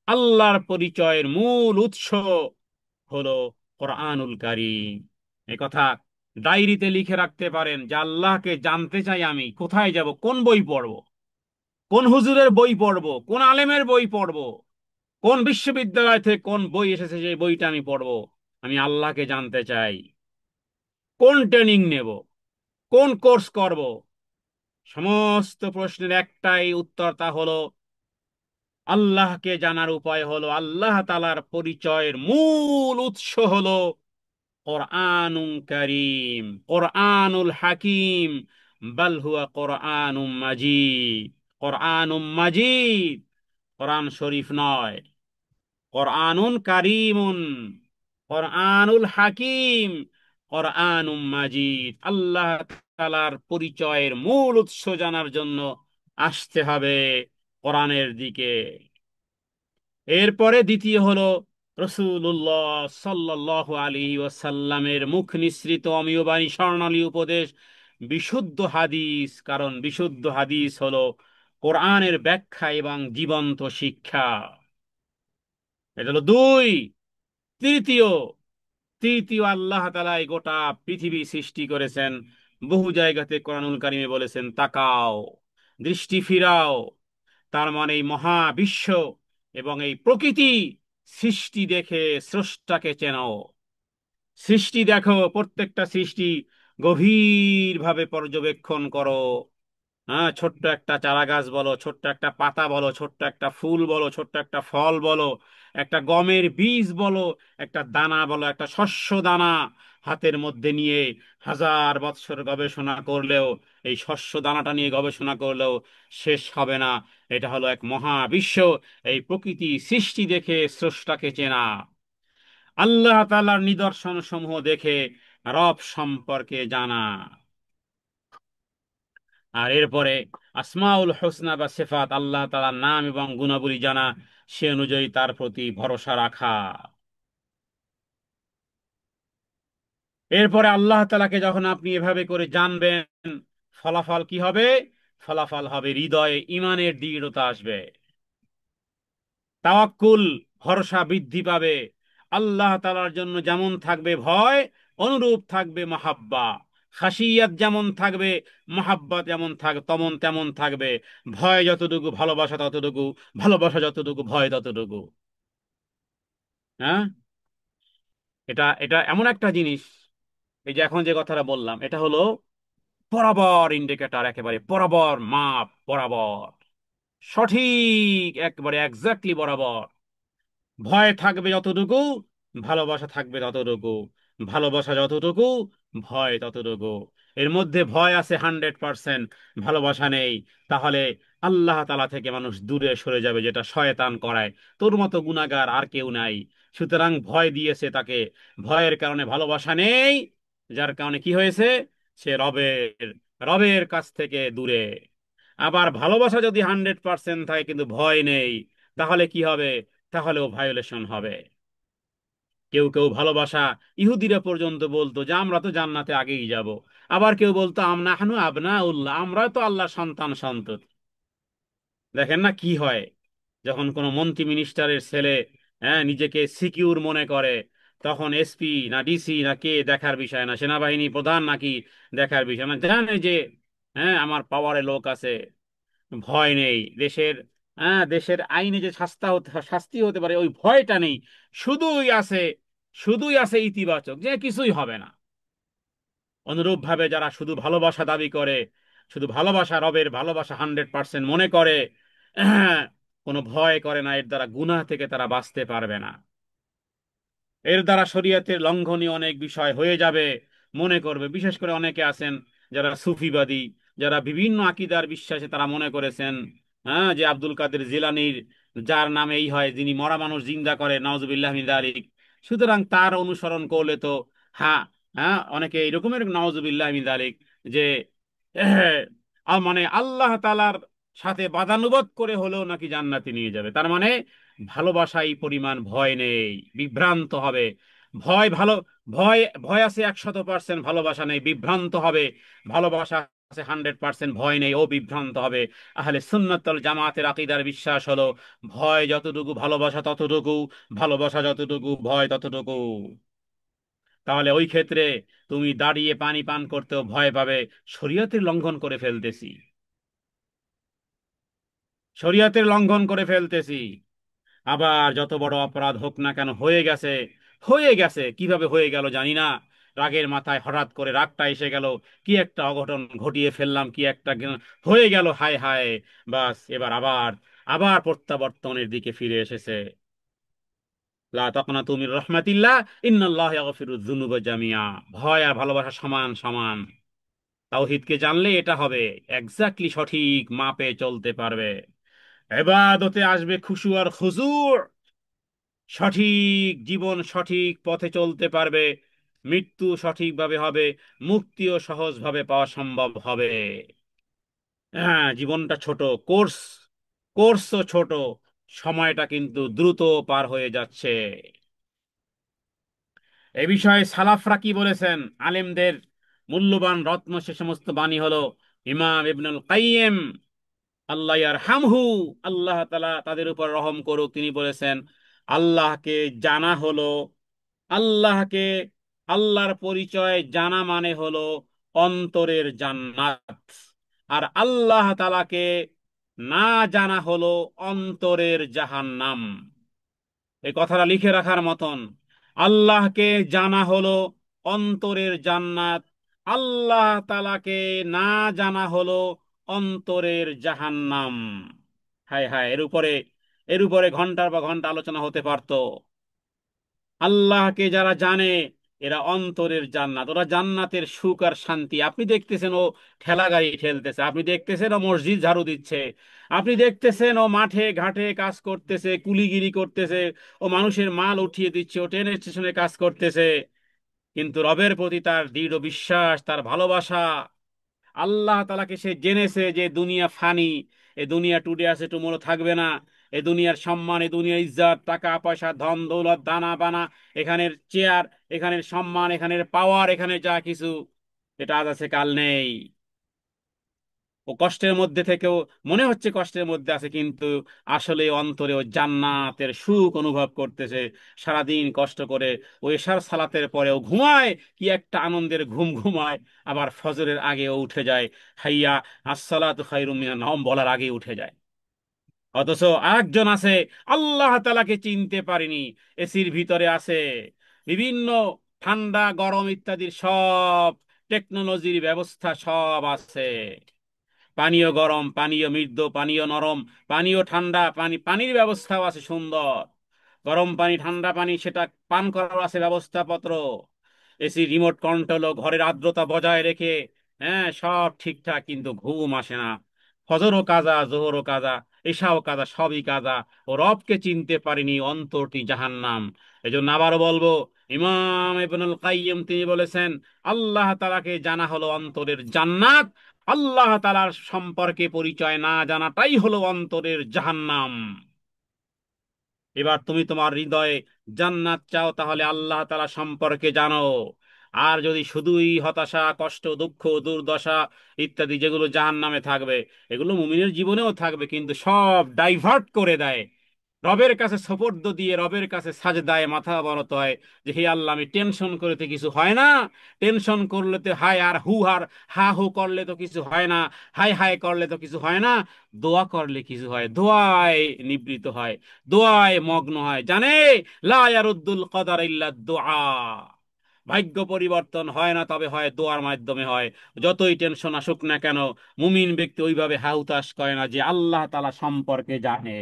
আল্লাহর পরিচয়ের মূল উৎস হলো কোরআনুল কারীম। এই কথা ডায়েরিতে লিখে রাখতে পারেন যে আল্লাহকে জানতে চাই, আমি কোথায় যাব, কোন বই পড়ব, কোন হুজুরের বই পড়ব, কোন আলেমের বই পড়ব, কোন বিশ্ববিদ্যালয় থেকে কোন বই এসেছে সেই বইটা আমি পড়ব। আমি আল্লাহকে জানতে চাই। কোন ট্রেনিং নেব, কোন কোর্স করব? সমস্ত প্রশ্নের একটাই উত্তর, তা হলো আল্লাহকে জানার উপায় হলো আল্লাহ তাআলার পরিচয়ের মূল উৎস হলো কোরআনুল কারীম, কোরআনুল হাকিম, বাল হুয়া কোরআনুম মাজিদ। কোরআনুম মাজিদ, কোরআন শরীফ নয়। কোরআনুন কারীমুন, কোরআনুল হাকিম, কোরআনুম মাজিদ। আল্লাহ তাআলার পরিচয়ের মূল উৎস জানার জন্য আসতে হবে কোরআনের দিকে। এরপরে দ্বিতীয় হলো রাসূলুল্লাহ সাল্লাল্লাহু আলাইহি ওয়াসাল্লামের মুখ নিঃসৃত অমিয় বাণী, স্বর্ণালী উপদেশ, বিশুদ্ধ হাদিস। কারণ বিশুদ্ধ হাদিস হলো কোরআনের ব্যাখ্যা এবং জীবন্ত শিক্ষা। এটা হলো দুই। তৃতীয় তৃতীয় আল্লাহ তাআলা এই গোটা পৃথিবী সৃষ্টি করেছেন। বহু জায়গাতে কোরআনুল কারীমে বলেছেন তাকাও, দৃষ্টি ফিরাও। তার মানে এই মহাবিশ্ব এবং এই প্রকৃতি সৃষ্টি দেখে স্রষ্টাকে চেনো। সৃষ্টি দেখো, প্রত্যেকটা সৃষ্টি গভীরভাবে পর্যবেক্ষণ করো। হ্যাঁ, ছোট্ট একটা চারা গাছ বলো, ছোট্ট একটা পাতা বলো, ছোট্ট একটা ফুল বলো, ছোট্ট একটা ফল বলো, একটা গমের বীজ বলো, একটা দানা বলো, একটা শস্য দানা হাতের মধ্যে নিয়ে 1000 বৎসর গবেষণা করলেও, এই শস্য দানাটা নিয়ে গবেষণা করলেও শেষ হবে না। এটা হলো এক মহাবিশ্ব। এই প্রকৃতি সৃষ্টি দেখে স্রষ্টাকে চেনা, আল্লাহ তাআলার নিদর্শন সমূহ দেখে রব সম্পর্কে জানা, আর এরপরে আসমাউল হোসনা বা সিফাত, আল্লাহ তাআলার নাম এবং গুণাবলী জানা, সে অনুযায়ী তার প্রতি ভরসা রাখা। এরপরে আল্লাহ তাআলাকে যখন আপনি এভাবে করে জানবেন, ফলাফল কি হবে? ফলাফল হবে হৃদয়ে ঈমানের দৃঢ়তা আসবে, তাওয়াক্কুল, ভরসা বৃদ্ধি পাবে। আল্লাহ তাআলার জন্য যেমন থাকবে ভয়, অনুরূপ থাকবে মাহাব্বা। খাশিয়াত যেমন থাকবে, মাহাব্বাত যেমন থাকবে, তেমন থাকবে। ভয় যতটুকু, ভালোবাসা ততটুকু, ভালোবাসা যতটুকু, ভয় ততটুকু। হ্যাঁ, এটা এটা এমন একটা জিনিস, এই যে এখন যে কথাটা বললাম, এটা হলো বরাবর ইন্ডিকেটর, একেবারে বরাবর মাপ, বরাবর সঠিক, একেবারে এক্স্যাক্টলি বরাবর। ভয় থাকবে যতটুকু, ভালোবাসা থাকবে ততটুকু, ভালোবাসা যতটুকু, ভয় ততটুকু। এর মধ্যে ভয় আছে 100%, ভালোবাসা নেই, তাহলে আল্লাহ তাআলা থেকে মানুষ দূরে সরে যাবে, যেটা শয়তান করায়। তোর মতো গুনাহগার আর কেউ নাই। সুতরাং ভয় দিয়েছে তাকে, ভয়ের কারণে ভালোবাসা নেই, যার কারণে কি হয়েছে? সে রবের রবের কাছ থেকে দূরে। আবার ভালোবাসা যদি 100% থাকে কিন্তু ভয় নেই, তাহলে কি হবে? তাহলেও ভায়োলেশন হবে। কেউ কেউ ভালোবাসা, ইহুদিরা পর্যন্ত বলতো যে আমরা তো জান্নাতে আগেই যাব। আবার কেউ বলতো আমনাহনু আবনাউল্লাহ, আমরা তো আল্লাহর সন্তান সন্ততি। দেখেন না কি হয় যখন কোনো মন্ত্রী মিনিস্টারের ছেলে, হ্যাঁ, নিজেকে সিকিউর মনে করে, তখন এসপি না ডিসি না কে দেখার বিষয় না, সেনাবাহিনী প্রধান নাকি দেখার বিষয় না, জানে যে হ্যাঁ, আমার পাওয়ারে লোক আছে, ভয় নেই দেশের। হ্যাঁ, দেশের আইনে যে শাস্তি হতে পারে ওই ভয়টা নেই। শুধুই আছে, শুধুই আছে ইতিবাচক, যে কিছুই হবে না। অনুরূপ ভাবে যারা শুধু ভালোবাসা দাবি করে, শুধু ভালোবাসা, রবের ভালোবাসা 100% মনে করে, কোনো ভয় করে না, এর দ্বারা গুনাহ থেকে তারা বাঁচতে পারবে না। এর দ্বারা শরীয়তের লঙ্ঘনীয় অনেক বিষয় হয়ে যাবে মনে করবে। বিশেষ করে অনেকে আছেন যারা সুফিবাদী, যারা বিভিন্ন আকীদার বিশ্বাসে তারা মনে করেছেন, হ্যাঁ, যে আব্দুল কাদের জিলানীর, যার নামে এই হয়, যিনি মরা মানুষ জিন্দা করে, নাউজুবিল্লাহ মিন যালিক, সুতরাং তার অনুসরণ করলে তো, হ্যাঁ, হ্যাঁ, অনেকে এইরকমের নাউজুবিল্লাহ মিন যালিক, যে মানে আল্লাহ তাআলার সাথে বাদানুবাদ করে হলেও নাকি জান্নাতে নিয়ে যাবে। তার মানে ভালোবাসায় পরিমাণ ভয় নেই, বিভ্রান্ত হবে। ভয় ভালো, ভয় ভয় আছে 100%, ভালোবাসা নেই, বিভ্রান্ত হবে। ভালোবাসা আছে 100%, ভয় নেই, ও বিভ্রান্ত হবে। আহলে সুন্নাত ওয়াল জামাতের আকীদার বিশ্বাস হলো ভয় যতটুকু ভালোবাসা ততটুকু, ভালোবাসা যতটুকু ভয় ততটুকু। তাহলে ওই ক্ষেত্রে তুমি দাঁড়িয়ে পানি পান করতেও ভয় পাবে, শরীয়তের লঙ্ঘন করে ফেলতেছি, শরীয়তের লঙ্ঘন করে ফেলতেছি। আবার যত বড় অপরাধ হোক না কেন, হয়ে গেছে, হয়ে গেছে, কিভাবে হয়ে গেল জানি না। রাগের মাথায় হঠাৎ করে রাগটা এসে গেল, কি একটা অঘটন ঘটিয়ে ফেললাম, কি একটা হয়ে গেল, হায় হায়, বাস এবার আবার, আবার প্রত্যাবর্তনের দিকে ফিরে এসেছে। লা তাকনাতু মির রাহমাতিল্লাহ, ইন্নাল্লাহা ইয়াগফিরুয যুনুবা জামিআ। ভয় আর ভালোবাসা সমান সমান। তাওহীদকে জানলে এটা হবে, এক্স্যাক্টলি সঠিক মাপে চলতে পারবে। ইবাদতে আসবে খুশু আর খুজু, সঠিক জীবন সঠিক পথে চলতে পারবে, মৃত্যু সঠিকভাবে হবে, মুক্তিও সহজভাবে পাওয়া সম্ভব হবে। হ্যাঁ, জীবনটা ছোট, কোর্স, কোর্সও ছোট, সময়টা কিন্তু দ্রুত পার হয়ে যাচ্ছে। এ বিষয়ে সালাফরা কি বলেছেন, আলেমদের মূল্যবান রত্ন, সে সমস্ত বাণী হলো ইমাম ইবনুল কাইয়িম, আল্লাহ ইয়ারহামহু, আল্লাহ তাআলা তাদের উপর রহম করুক, তিনি বলেছেন, আল্লাহকে জানা হলো, আল্লাহকে, আল্লাহর পরিচয় জানা মানে হলো অন্তরের জান্নাত। আর আল্লাহ তাআলাকে না জানা হলো অন্তরের জাহান্নাম। এই কথাটা লিখে রাখার মতন। আল্লাহকে জানা হলো অন্তরের জান্নাত, আল্লাহ তাআলাকে না জানা হলো অন্তরের জাহান্নাম। হায় হায়, এর উপরে ঘন্টার পর ঘন্টা আলোচনা হতে পারতো। আল্লাহকে যারা জানে, এরা অন্তরের জান্নাত, ওরা জান্নাতের সুখ আর শান্তি। আপনি দেখতেছেন ও ঠেলা গাড়ি ঠেলতেছে, আপনি দেখতেছেন ও মসজিদ ঝাড়ু দিচ্ছে, আপনি দেখতেছেন ও মাঠে ঘাটে কাজ করতেছে, কুলিগিরি করতেছে, ও মানুষের মাল উঠিয়ে দিচ্ছে, ও ট্রেন স্টেশনে কাজ করতেছে। কিন্তু রবের প্রতি তার দৃঢ় বিশ্বাস, তার ভালোবাসা, আল্লাহ তাআলাকে সে জেনেছে যে দুনিয়া ফানি, এ দুনিয়া টুডে আছে টুমোরো থাকবে না। এ দুনিয়ার সম্মান, এ দুনিয়ার ইজ্জত, টাকা পয়সা, ধন দৌলত, দানা বানা, এখানের চেয়ার, এখানের সম্মান, এখানের পাওয়ার, এখানে যা কিছু, এটা আজ আছে কাল নেই। ও কষ্টের মধ্যে থেকেও মনে হচ্ছে কষ্টের মধ্যে আছে, কিন্তু আসলে অন্তরে ও জান্নাতের সুখ অনুভব করতেছে। সারাদিন কষ্ট করে ও এশার সালাতের পরেও ঘুমায়, কি একটা আনন্দের ঘুম ঘুমায়। আবার ফজরের আগেও উঠে যায়, হাইয়া আসসালাতু খায়রুম মিনান নাওম বলার আগে উঠে যায়। অথচ আরেকজন আছে, আল্লাহ তাআলাকে চিনতে পারিনি, এসির ভিতরে আছে, বিভিন্ন ঠান্ডা গরম ইত্যাদির সব টেকনোলজির ব্যবস্থা সব আছে, পানীয় গরম, পানীয় মৃদু, পানীয় নরম, পানীয় ঠান্ডা, পানির ব্যবস্থাও আছে সুন্দর, গরম পানি ঠান্ডা পানি সেটা পান করার আছে ব্যবস্থাপত্র, এসি রিমোট কন্ট্রোল, ঘরের আর্দ্রতা বজায় রেখে, হ্যাঁ, সব ঠিকঠাক, কিন্তু ঘুম আসে না। ফজরও কাজা, জোহরও কাজা, এশাও কাজা, সবই কাজা। ও রবকে চিনতে পারিনি, অন্তরটি জাহান্নাম। এজন্য আবারও বলবো, ইমাম ইবনুল কাইয়িম তিনি বলেছেন, আল্লাহ তাআলাকে জানা হলো অন্তরের জান্নাত, আল্লাহ তাআলার সম্পর্কে পরিচয় না জানাটাই হলো অন্তরের জাহান্নাম। এবার তুমি তোমার হৃদয়ে জান্নাত চাও, তাহলে আল্লাহ তাআলা সম্পর্কে জানো। আর যদি শুধুই হতাশা, কষ্ট, দুঃখ, দুর্দশা ইত্যাদি যেগুলো জাহান্নামে থাকবে, এগুলো মুমিনের জীবনেও থাকবে, কিন্তু সব ডাইভার্ট করে দেয়, রবের কাছে সোপর্দ দিয়ে রবের কাছে সাজদায় মাথা অবনত হয় যে হে আল্লাহ, আমি টেনশন করে তো কিছু হয় না, টেনশন করলে তো হায়, আর হু আর হা হু করলে তো কিছু হয় না, হাই হাই করলে তো কিছু হয় না, দোয়া করলে কিছু হয়, দোয়ায় নিবৃত হয়, দোয়ায় মগ্ন হয়, জানে লা ইয়ারুদ্দুল কদার ইল্লা দুআ। ভাগ্য পরিবর্তন হয় না, তবে হয় দোয়ার মাধ্যমে হয়। যতই টেনশন আসুক না কেন, মুমিন ব্যক্তি ওইভাবে হাহুতাশ করে না, যে আল্লাহ তাআলা সম্পর্কে জানে।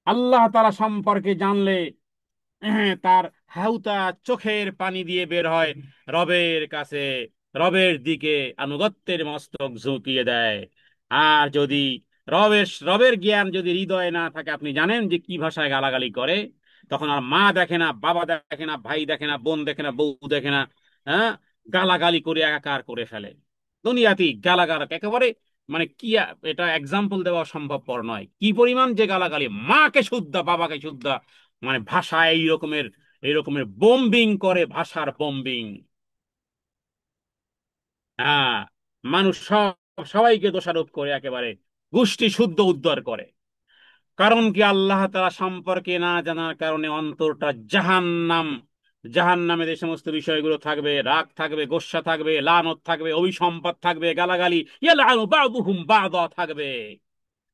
আল্লাহ তাআলা সম্পর্কে জানলে তার হাউতা চোখের পানি দিয়ে বের হয়, রবের কাছে, রবের দিকে আনুগত্যের মস্তক ঝুঁকিয়ে দেয়। আর যদি রবের জ্ঞান যদি হৃদয়ে না থাকে, আপনি জানেন যে কি ভাষায় গালাগালি করে। তখন আর মা দেখে না, বাবা দেখে না, ভাই দেখে না, বোন দেখে না, বউ দেখে না, হ্যাঁ, গালাগালি করে একাকার করে ফেলে। দুনিয়াতে গালাগাল একেবারে, মানে কি, এটা এক্সাম্পল দেওয়া সম্ভবপর নয়, কি পরিমাণ যে গালাগালি, মাকে শুদ্ধা, বাবাকে শুদ্ধা, মানে ভাষা এই রকমের বোম্বিং করে, ভাষার বোম্বিং। হ্যাঁ, মানুষ সবাইকে দোষারোপ করে, একেবারে গোষ্ঠী শুদ্ধ উদ্ধার করে। কারণ কি, আল্লাহ তাআলা সম্পর্কে না জানার কারণে অন্তরটা জাহান্নাম। জাহান্নামে যে সমস্ত বিষয়গুলো থাকবে, রাগ থাকবে, গোস্সা থাকবে, লানত থাকবে, অভিসম্পাত থাকবে, গালাগালি, ইয়ালআনু বা'দুহুম বা'দা থাকবে,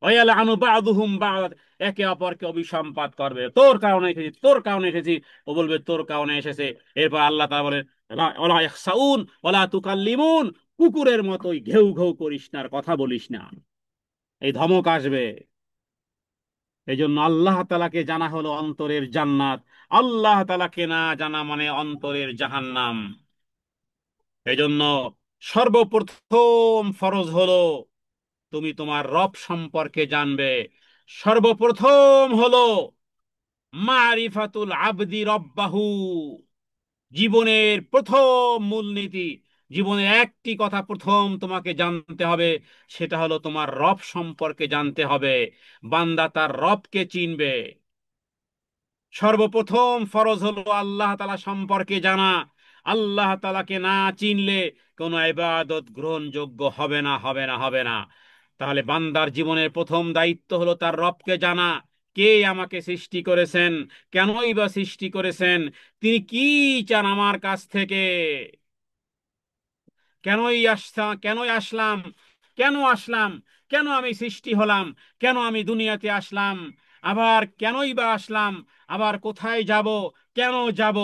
ওয়ায়ালআনু বা'দুহুম বা'দ, একে অপরকে অভিসম্পাত করবে, তোর কারণে এসেছি, তোর কারণে এসেছি, ও বলবে তোর কারণে এসেছে। এরপর আল্লাহ তাআলা বলেন, ওয়ালা ইয়াখসাউন ওয়ালা তুকাল্লিমুন, কুকুরের মতোই ঘেউ ঘেউ করিস না, আর কথা বলিস না। এই ধমক আসবে। এই জন্য আল্লাহ তাআলাকে জানা হলো অন্তরের জান্নাত, আল্লাহ তাআলাকে না জানা মানে অন্তরের জাহান্নাম। এই জন্য সর্বপ্রথম ফরজ হলো তুমি তোমার রব সম্পর্কে জানবে। সর্বপ্রথম হলো মারিফাতুল আবদি রব্বাহু। জীবনের প্রথম মূলনীতি, জীবনের একটি কথা প্রথম তোমাকে জানতে হবে, সেটা হলো তোমার রব সম্পর্কে জানতে হবে। বান্দা তার রবকে চিনবে। সর্বপ্রথম ফরজ হলো আল্লাহ তাআলা সম্পর্কে জানা। আল্লাহ তাআলাকে না চিনলে কোনো ইবাদত গ্রহণযোগ্য হবে না, হবে না, হবে না। তাহলে বান্দার জীবনের প্রথম দায়িত্ব হলো তার রবকে জানা। কে আমাকে সৃষ্টি করেছেন, কেনই বা সৃষ্টি করেছেন, তিনি কি চান আমার কাছ থেকে, কেনই আসলাম, কেন আসলাম, কেন আমি সৃষ্টি হলাম, কেন আমি দুনিয়াতে আসলাম, আবার কেনই বা আসলাম, আবার কোথায় যাব, কেন যাব,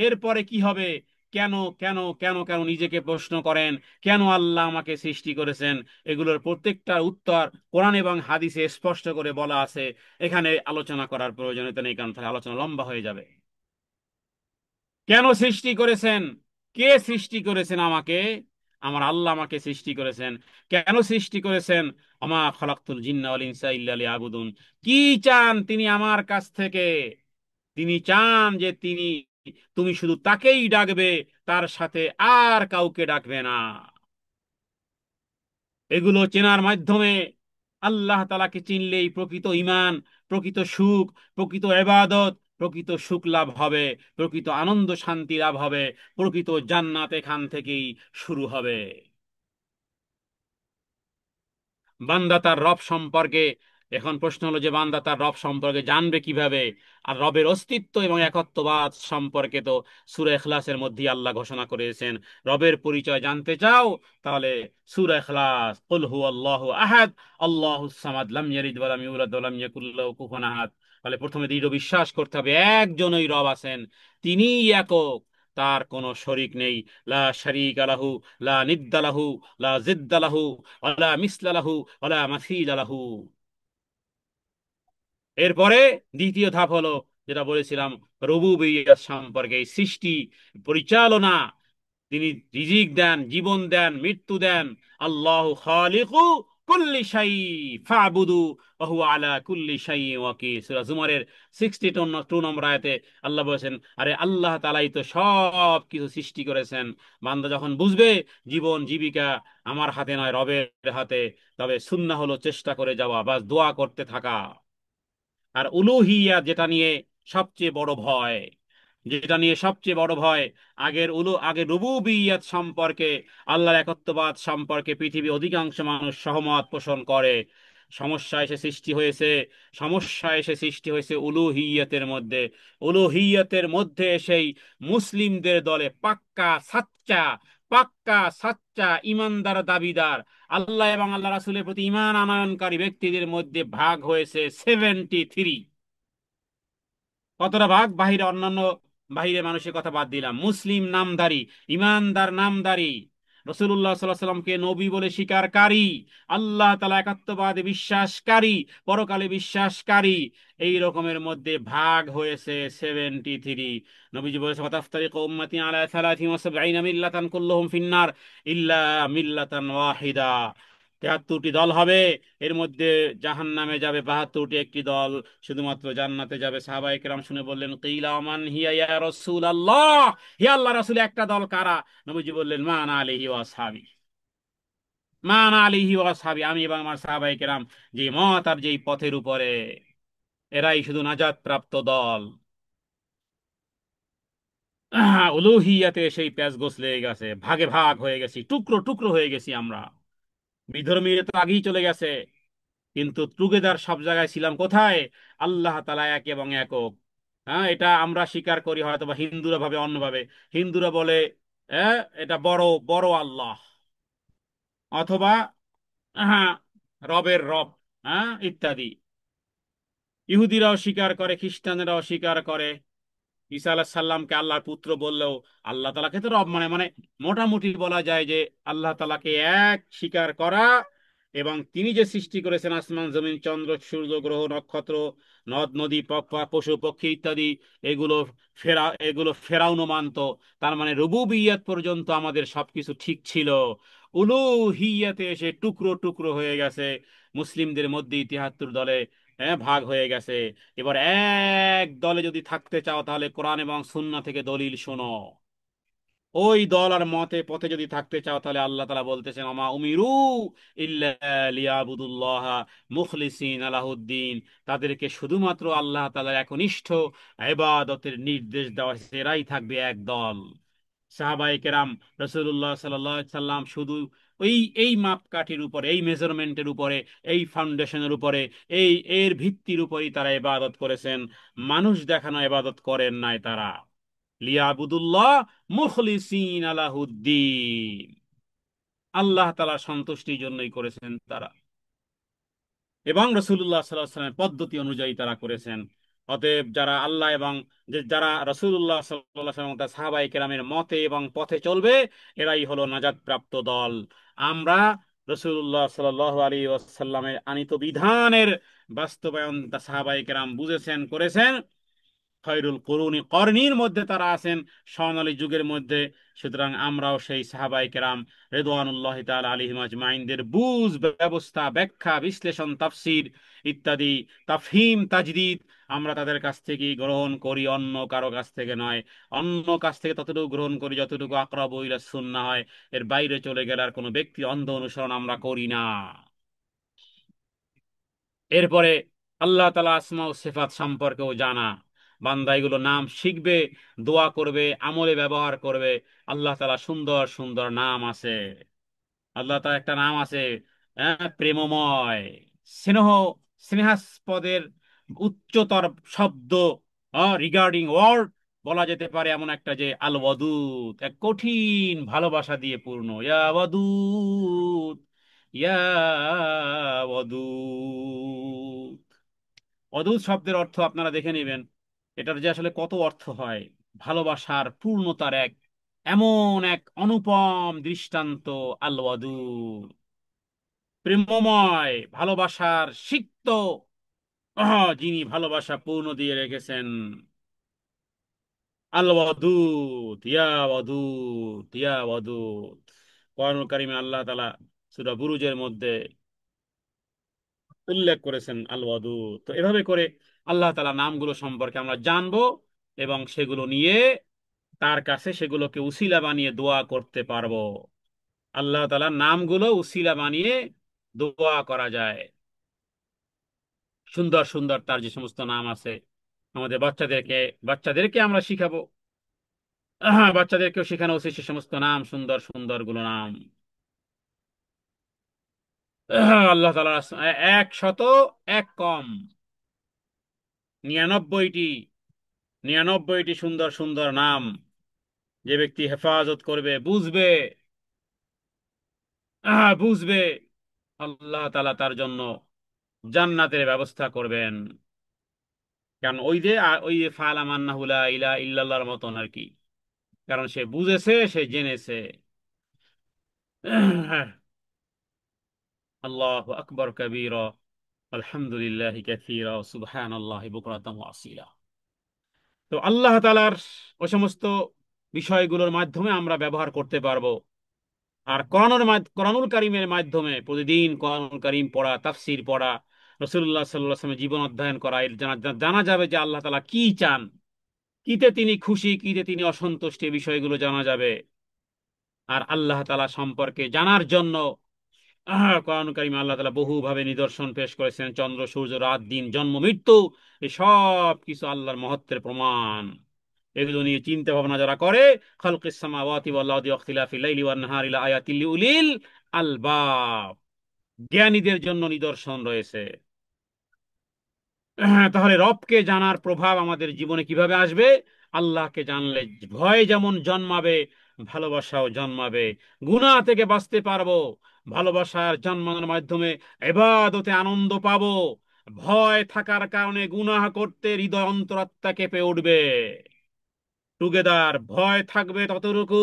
এরপরে কি হবে, কেন, কেন, কেন, কেন নিজেকে প্রশ্ন করেন, কেন আল্লাহ আমাকে সৃষ্টি করেছেন। এগুলোর প্রত্যেকটার উত্তর কোরআন এবং হাদিসে স্পষ্ট করে বলা আছে। এখানে আলোচনা করার প্রয়োজনীয়তা নেই, কারণ তাহলে আলোচনা লম্বা হয়ে যাবে। কেন সৃষ্টি করেছেন, কে সৃষ্টি করেছেন আমাকে, আমার আল্লাহ আমাকে সৃষ্টি করেছেন। কেন সৃষ্টি করেছেন, আমা খালাকতুল জিন্না ওয়াল ইনসা ইল্লা লিয়াবুদুন, কি চান তিনি আমার কাছ থেকে, তিনি চান যে তুমি শুধু তাকেই ডাকবে, তার সাথে আর কাউকে ডাকবে না। এগুলো চেনার মাধ্যমে আল্লাহ তাআলাকে চিনলেই প্রকৃত ঈমান, প্রকৃত সুখ, প্রকৃত ইবাদত, প্রকৃত সুখ লাভ হবে, প্রকৃত আনন্দ শান্তি লাভ হবে, প্রকৃত জান্নাত এখান থেকেই শুরু হবে। বান্দা তার রব সম্পর্কে, এখন প্রশ্ন হলো যে বান্দা তার রব সম্পর্কে জানবে কিভাবে। আর রবের অস্তিত্ব এবং একত্ববাদ সম্পর্কে তো সূরা ইখলাসের মধ্যে আল্লাহ ঘোষণা করেছেন। রবের পরিচয় জানতে চাও, তাহলে সূরা ইখলাস, কুল হুয়াল্লাহু আহাদ আল্লাহুস সামাদ লাম ইয়ালিদ ওয়া লাম ইউলাদ ওয়া লাম ইয়াকুল লাহু কুফুয়ান আহাদ। তাহলে প্রথমে দৃঢ় বিশ্বাস করতে হবে একজনই রব আছেন, তিনিই একক, তার কোনো শরিক নেই। লা শারীকা লাহু, লা নিদ্দা লাহু, লা জিদ্দা লাহু, ওয়ালা মিসলা লাহু, ওয়ালা মাসিলা লাহু। এরপরে দ্বিতীয় ধাপ হলো, যেটা বলেছিলাম, রুবুবিয়্যাত সম্পর্কে, এই সৃষ্টি, পরিচালনা, তিনি রিজিক দেন, জীবন দেন, মৃত্যু দেন। আল্লাহু খালিকু কুল্লি শাই ফাবুদু ওয়া হুয়া আলা কুল্লি শাই ওয়াকিল। সূরা জুমারের 62 নম্বর আয়াতে আল্লাহ বলেছেন, আরে আল্লাহ তাআলাই তো সব কিছু সৃষ্টি করেছেন। বান্দা যখন বুঝবে জীবন জীবিকা আমার হাতে নয়, রবের হাতে, তবে সুন্নাহ হলো চেষ্টা করে যাওয়া, বাস দোয়া করতে থাকা। আর উলুহিয়া, যেটা নিয়ে সবচেয়ে বড় ভয়, যেটা নিয়ে সবচেয়ে বড় ভয়, আগে রুবুবিয়্যাত সম্পর্কে, আল্লাহর একত্ববাদ সম্পর্কে পৃথিবী অধিকাংশ মানুষ সহমত পোষণ করে। সমস্যা এসে সৃষ্টি হয়েছে, সমস্যা এসে সৃষ্টি হয়েছে উলুহিয়তের মধ্যে। উলুহিয়তের মধ্যে এসেই মুসলিমদের দলে পাক্কা সাচ্চা, পাক্কা সাচ্চা ইমানদার দাবিদার আল্লাহ এবং আল্লাহ রাসূলের প্রতি ঈমান আনয়নকারী ব্যক্তিদের মধ্যে ভাগ হয়েছে 73। কতটা ভাগ? বাহিরে অন্যান্য বাহিরে মানুষের কথা বাদ দিলাম, মুসলিম নামধারী, ইমানদার নামধারী, রসুল্লাহ সাল্লাহ সাল্লামকে নবী বলে স্বীকারকারী, আল্লাহ তাআলা একাত্মবাদে বিশ্বাসকারী, পরকালে বিশ্বাসকারী, এই রকমের মধ্যে ভাগ হয়েছে 73। নবীজি বলেছে ওয়াতাফতারিকু উম্মতি আলা 73 মিল্লাতান কুল্লুহুম ফিন্নার ইল্লা মিল্লাতান ওয়াহিদা। 73টি দল হবে, এর মধ্যে জাহান্নামে যাবে 72টি, একটি দল শুধুমাত্র জান্নাতে যাবে। সাহাবায়ে কেরাম শুনে বললেন, কিলা মান হিয়া ইয়া রাসূলুল্লাহ, হে আল্লাহ রাসূল, একটা দল কারা? নবীজি বললেন, মা আনা আলাইহি ওয়া আসহাবি, মা আনা আলাইহি ওয়া আসহাবি, আমি এবং আমার সাহাবায়ে কেরাম যে মত আর যেই পথের উপরে, এরাই শুধু নাজাত প্রাপ্ত দল। উলুহিয়াতে সেই প্যাঁচ গোছ লেগে গেছে, ভাগে ভাগ হয়ে গেছি, টুকরো টুকরো হয়ে গেছি আমরা। বিধর্মীরা তো আগেই চলে গেছে, কিন্তু টুগেদার সব জায়গায় ছিলাম কোথায়? আল্লাহ তাআলা এক এবং একক। হ্যাঁ, এটা আমরা স্বীকার করি হয়তো, বা হিন্দুরা ভাবে অন্যভাবে। হিন্দুরা বলে এটা বড় বড় আল্লাহ, অথবা হ্যাঁ রবের রব, ইত্যাদি। ইহুদিরাও স্বীকার করে, খ্রিস্টানেরাও স্বীকার করে। ঈসা আলাইহিস সালামকে আল্লাহর পুত্র বললেও আল্লাহ তাআলাকে তো রব মানে মোটামুটি বলা যায় যে আল্লাহ তাআলাকে এক স্বীকার করা, এবং তিনি যে সৃষ্টি করেছেন আসমান জমিন চন্দ্র সূর্য গ্রহ নক্ষত্র নদ নদী পশু পক্ষী ইত্যাদি, এগুলো এগুলো ফেরাউনও মানতো। তার মানে রুবুবিয়্যাত পর্যন্ত আমাদের সবকিছু ঠিক ছিল, উলুহিয়াতে এসে টুকরো টুকরো হয়ে গেছে। মুসলিমদের মধ্যে 73 দলে ভাগ হয়ে গেছে। এবার এক দলে যদি থাকতে চাও তাহলে কোরআন এবং সুন্নাহ থেকে দলিল শোনো। ওই দল আর মতে পথে যদি থাকতে চাও তাহলে আল্লাহ তাআলা বলতেছেন, আমা উমিরু ইল্লা লিয়াবুদুল্লাহ মুখলিসিন লাহুদ্দিন, তাদেরকে শুধুমাত্র আল্লাহ তাআলার একনিষ্ঠ ইবাদতের নির্দেশ দেওয়া হয়েছে, এরাই থাকবে এক দল। সাহাবায়ে কেরাম রাসূলুল্লাহ সাল্লাল্লাহু আলাইহি সাল্লাম শুধু ওই এই মাপকাঠির উপরে, এই মেজারমেন্টের উপরে, এই ফাউন্ডেশনের উপরে, এই এর ভিত্তির উপরেই তারা ইবাদত করেছেন। মানুষ দেখানো ইবাদত করেন নাই তারা। লিয়াবুদুল্লাহ মুখলিসিন লাহুদ্দিন, আল্লাহ তাআলার সন্তুষ্টির জন্যই করেছেন তারা, এবং রাসূলুল্লাহ সাল্লাল্লাহু আলাইহি ওয়াসাল্লামের পদ্ধতি অনুযায়ী তারা করেছেন। অতএব যারা আল্লাহ এবং যারা রাসূলুল্লাহ সাল্লাল্লাহু আলাইহি ওয়াসাল্লাম তার সাহাবায়ে কেরামের মতে এবং পথে চলবে, এরাই হলো নাজাত প্রাপ্ত দল। আমরা রাসূলুল্লাহ সাল্লাল্লাহু আলাইহি ওয়াসাল্লামের আনিত বিধানের বাস্তবায়ন তা সাহাবায়ে কেরাম বুঝেছেন, করেছেন। খয়রুল কুরুনি করনির মধ্যে তারা আছেন, স্বর্ণালী যুগের মধ্যে। সুতরাং আমরাও সেই সাহাবায়ে কেরাম রিদওয়ানুল্লাহি তাআলা আলাইহিম আজমাইনদের বুঝ, ব্যবস্থা, ব্যাখ্যা, বিশ্লেষণ, তাফসীর ইত্যাদি, তাফহিম, তাজদীদ আমরা তাদের কাছ থেকেই গ্রহণ করি, অন্য কারো কাছ থেকে নয়। অন্য কাছ থেকে ততটুকু গ্রহণ করি যতটুকু আকরাবু ইলা সুন্নাহ হয়, এর বাইরে চলে গেলে আর কোনো ব্যক্তি অন্ধ অনুসরণ আমরা করি না। এরপরে আল্লাহ তাআলা আসমা ও সিফাত সম্পর্কেও জানা, বান্দা এগুলো নাম শিখবে, দোয়া করবে, আমলে ব্যবহার করবে। আল্লাহ তাআলা সুন্দর সুন্দর নাম আছে। আল্লাহ তাআলা একটা নাম আছে, প্রেমময়, স্নেহ, স্নেহাস্পদের উচ্চতর শব্দ, রিগার্ডিং ওয়ার্ড বলা যেতে পারে এমন একটা, যে আল ওয়াদুদ, এক কঠিন ভালোবাসা দিয়ে পূর্ণ। ইয়া ওয়াদুদ, ইয়া ওয়াদুদ। অদূত শব্দের অর্থ আপনারা দেখে নেবেন, এটার যে আসলে কত অর্থ হয়। ভালোবাসার পূর্ণতার এক এমন এক অনুপম দৃষ্টান্ত আল ওয়াদুদ, প্রেমময়, ভালোবাসার সিক্ত, যিনি ভালোবাসা পূর্ণ দিয়ে রেখেছেন। আল ওয়াদুদ, ইয়া ওয়াদুদ, ইয়া ওয়াদুদ। কোরআনুল কারীমে আল্লাহ তাআলা সূরা বুরুজের মধ্যে উল্লেখ করেছেন আল ওয়াদুদ। তো এভাবে করে আল্লাহ তাআলা নামগুলো সম্পর্কে আমরা জানবো, এবং সেগুলো নিয়ে তার কাছে সেগুলোকে উসিলা বানিয়ে দোয়া করতে পারবো। আল্লাহ তাআলার নামগুলো উসিলা বানিয়ে দোয়া করা যায়। সুন্দর সুন্দর তার যে সমস্ত নাম আছে, আমাদের বাচ্চাদেরকে আমরা শিখাবো। বাচ্চাদেরকেও শেখানো উচিত সে সমস্ত নাম, সুন্দর সুন্দর গুলো নাম। আল্লাহ তাআলা 101 99টি 99টি সুন্দর সুন্দর নাম যে ব্যক্তি হেফাজত করবে, বুঝবে, বুঝবে, আল্লাহ তাআলা তার জন্য জান্নাতের ব্যবস্থা করবেন। কারণ ওই যে ফালা মান্নাহু লা ইলাহা ইল্লাল্লাহর মতন আর কি। কারণ সে বুঝেছে, সে জেনেছে। আল্লাহু আকবার কাবীরা, আলহামদুলিল্লাহি কাসীরা, সুবহানাল্লাহি বুকরাতাম ওয়া আসীলা। তো আল্লাহ তাআলার ওই সমস্ত বিষয়গুলোর মাধ্যমে আমরা ব্যবহার করতে পারবো। আর কোরআনুল কারীমের মাধ্যমে প্রতিদিন কোরআনুল কারীম পড়া, তাফসীর পড়া, রাসূলুল্লাহ সাল্লাল্লাহু আলাইহি ওয়াসাল্লামের জীবন অধ্যয়ন করা, এর জানা জানা যাবে যে আল্লাহ তাআলা কি চান, কিতে তিনি খুশি, কিতে তিনি অসন্তুষ্ট, এই বিষয়গুলো জানা যাবে। আর আল্লাহ তাআলা সম্পর্কে জানার জন্য কোরআন কারিমে আল্লাহ তাআলা বহুভাবে নিদর্শন পেশ করেছেন। চন্দ্র, সূর্য, রাত, দিন, জন্ম, মৃত্যু, এই সব কিছু আল্লাহর মহত্বের প্রমাণ। এগুলো নিয়ে চিন্তা ভাবনা যারা করে, খালকিস সামাওয়াতি ওয়াল আরদি ওয়াখতিলাফিল লাইলি ওয়ান নাহারি লাআয়াতিল লিউলিল আলবাব, জ্ঞানীদের জন্য নিদর্শন রয়েছে। তাহলে রবকে জানার প্রভাব আমাদের জীবনে কিভাবে আসবে? আল্লাহকে জানলে ভয় যেমন জন্মাবে, ভালোবাসাও জন্মাবে। গুনাহ থেকে বাঁচতে পারবো, ভালোবাসার জন্মানোর মাধ্যমে ইবাদতে আনন্দ পাবো। ভয় থাকার কারণে গুনাহ করতে হৃদয় অন্তরাত্মা কেঁপে উঠবে। টুগেদার, ভয় থাকবে ততটুকু,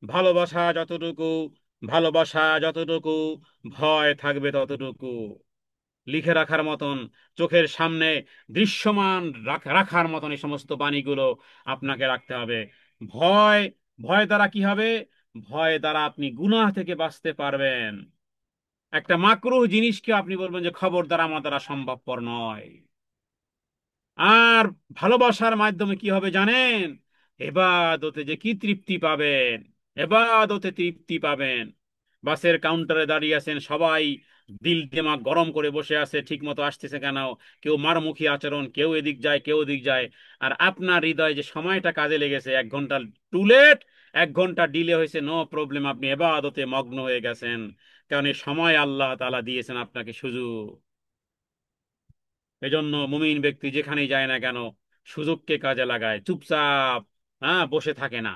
ভালোবাসা যতটুকু, ভালোবাসা যতটুকু, ভয় থাকবে ততটুকু। লিখে রাখার মতন, চোখের সামনে দৃশ্যমান রাখার মতন এই সমস্ত বাণীগুলো আপনাকে রাখতে হবে। ভয়, ভয় দ্বারা কি হবে? ভয় দ্বারা আপনি গুনাহ থেকে বাঁচতে পারবেন। একটা মাকরুহ জিনিসকে আপনি বলবেন যে খবরদার আমার দ্বারা সম্ভবপর নয়। আর ভালোবাসার মাধ্যমে কি হবে জানেন? এবাদতে যে কি তৃপ্তি পাবেন, এবাদতে তৃপ্তি পাবেন। বাসের কাউন্টারে দাঁড়িয়ে আছেন সবাই, দিল দিমাগ গরম করে বসে আছে, ঠিক মতো আসতেছে কেন, কেউ মারমুখী আচরণ, কেউ এদিক যায় কেউ ওদিক যায়। আর আপনার হৃদয়ে যে সময়টা কাজে লেগেছে, 1 ঘন্টা টু লেট, 1 ঘন্টা ডিলে হয়েছে, নো প্রবলেম, আপনি এবাদতে মগ্ন হয়ে গেছেন। কারণ এই সময় আল্লাহ তাআলা দিয়েছেন আপনাকে সুযোগ। এজন্য মুমিন ব্যক্তি যেখানেই যায় না কেন, সুযোগকে কাজে লাগায়, চুপচাপ বসে থাকে না।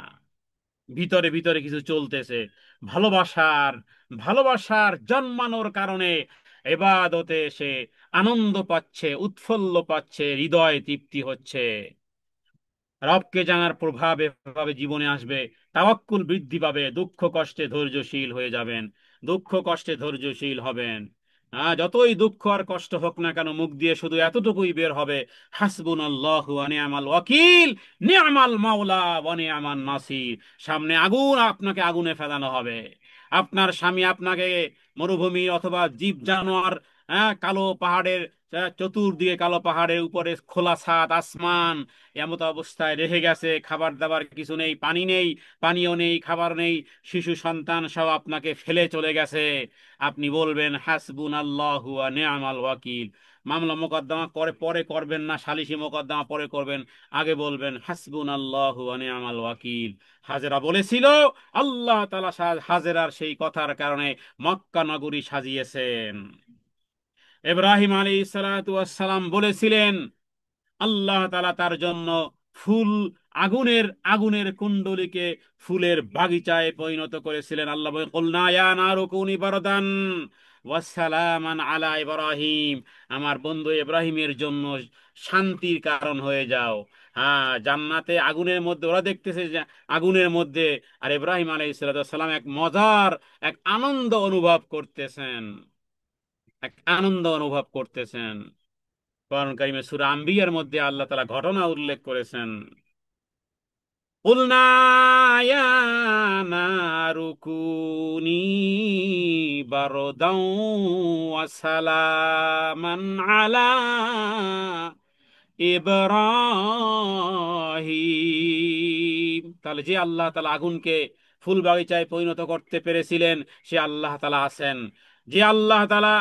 ভিতরে ভিতরে কিছু চলতেছে। ভালোবাসার ভালোবাসার জন্মানোর কারণে এবাদতে সে আনন্দ পাচ্ছে, উৎফুল্ল পাচ্ছে, হৃদয় তৃপ্তি হচ্ছে। রবকে জানার প্রভাব এভাবে জীবনে আসবে। তাওয়াক্কুল বৃদ্ধি পাবে, দুঃখ কষ্টে ধৈর্যশীল হয়ে যাবেন, দুঃখ কষ্টে ধৈর্যশীল হবেন। যতই দুঃখ আর কষ্ট হোক না কেন, মুখ দিয়ে শুধু এতটুকুই বের হবে, হাসবুনাল্লাহু ওয়া নি'মাল ওয়াকিল, নি'মাল মাওলা ওয়া নি'মান নাসির। সামনে আগুন, আপনাকে আগুনে ফেলানো হবে। আপনার স্বামী আপনাকে মরুভূমি অথবা জীব জানোয়ার, কালো পাহাড়ের, চতুর্দিকে কালো পাহাড়ের উপরে খোলা ছাদ, আসমান, এমত অবস্থায় রেখে গেছে, খাবার দাবার কিছু নেই, পানি নেই, পানিও নেই, খাবার নেই, শিশু সন্তান সব আপনাকে ফেলে চলে গেছে। আপনি বলবেন হাসবুনাল্লাহু ওয়া নি'মাল ওয়াকিল। মামলা মোকদ্দমা করে পরে করবেন না, সালিসি মোকদ্দমা পরে করবেন, আগে বলবেন হাসবুনাল্লাহু ওয়া নি'মাল ওয়াকিল। হাজেরা বলেছিল, আল্লাহ তাআলা হাজেরার সেই কথার কারণে মক্কা নগরী সাজিয়েছেন। ইব্রাহিম আলাইহিস সালাতু ওয়াস সালাম বলেছিলেন, আল্লাহ তাআলা তার জন্য ফুল, আগুনের আগুনের কুণ্ডলীকে ফুলের বাগিচায় পরিণত করেছিলেন। আল্লাহ বলেন, কুলনা ইয়া নারু কুনি বারদান ওয়া সালামান আলা ইব্রাহিম, আমার বন্ধু ইব্রাহিমের জন্য শান্তির কারণ হয়ে যাও। জান্নাতে আগুনের মধ্যে ওরা দেখতেছে যে আগুনের মধ্যে, আর ইব্রাহিম আলাইহিস সালাম এক মজার, এক আনন্দ অনুভব করতেছেন, এক আনন্দ অনুভব করতেছেন। কোরআন কারিমে সূরা আম্বিয়ার মধ্যে আল্লাহ তাআলা ঘটনা উল্লেখ করেছেন। কুলনা ইয়া নারু কুনি বারদাও ওয়া সালামান আলা ইব্রাহিম। তাহলে যে আল্লাহ তাআলা আগুনকে ফুল বাগিচায় পরিণত করতে পেরেছিলেন, সে আল্লাহ তাআলা আছেন। যে আল্লাহ তাআলা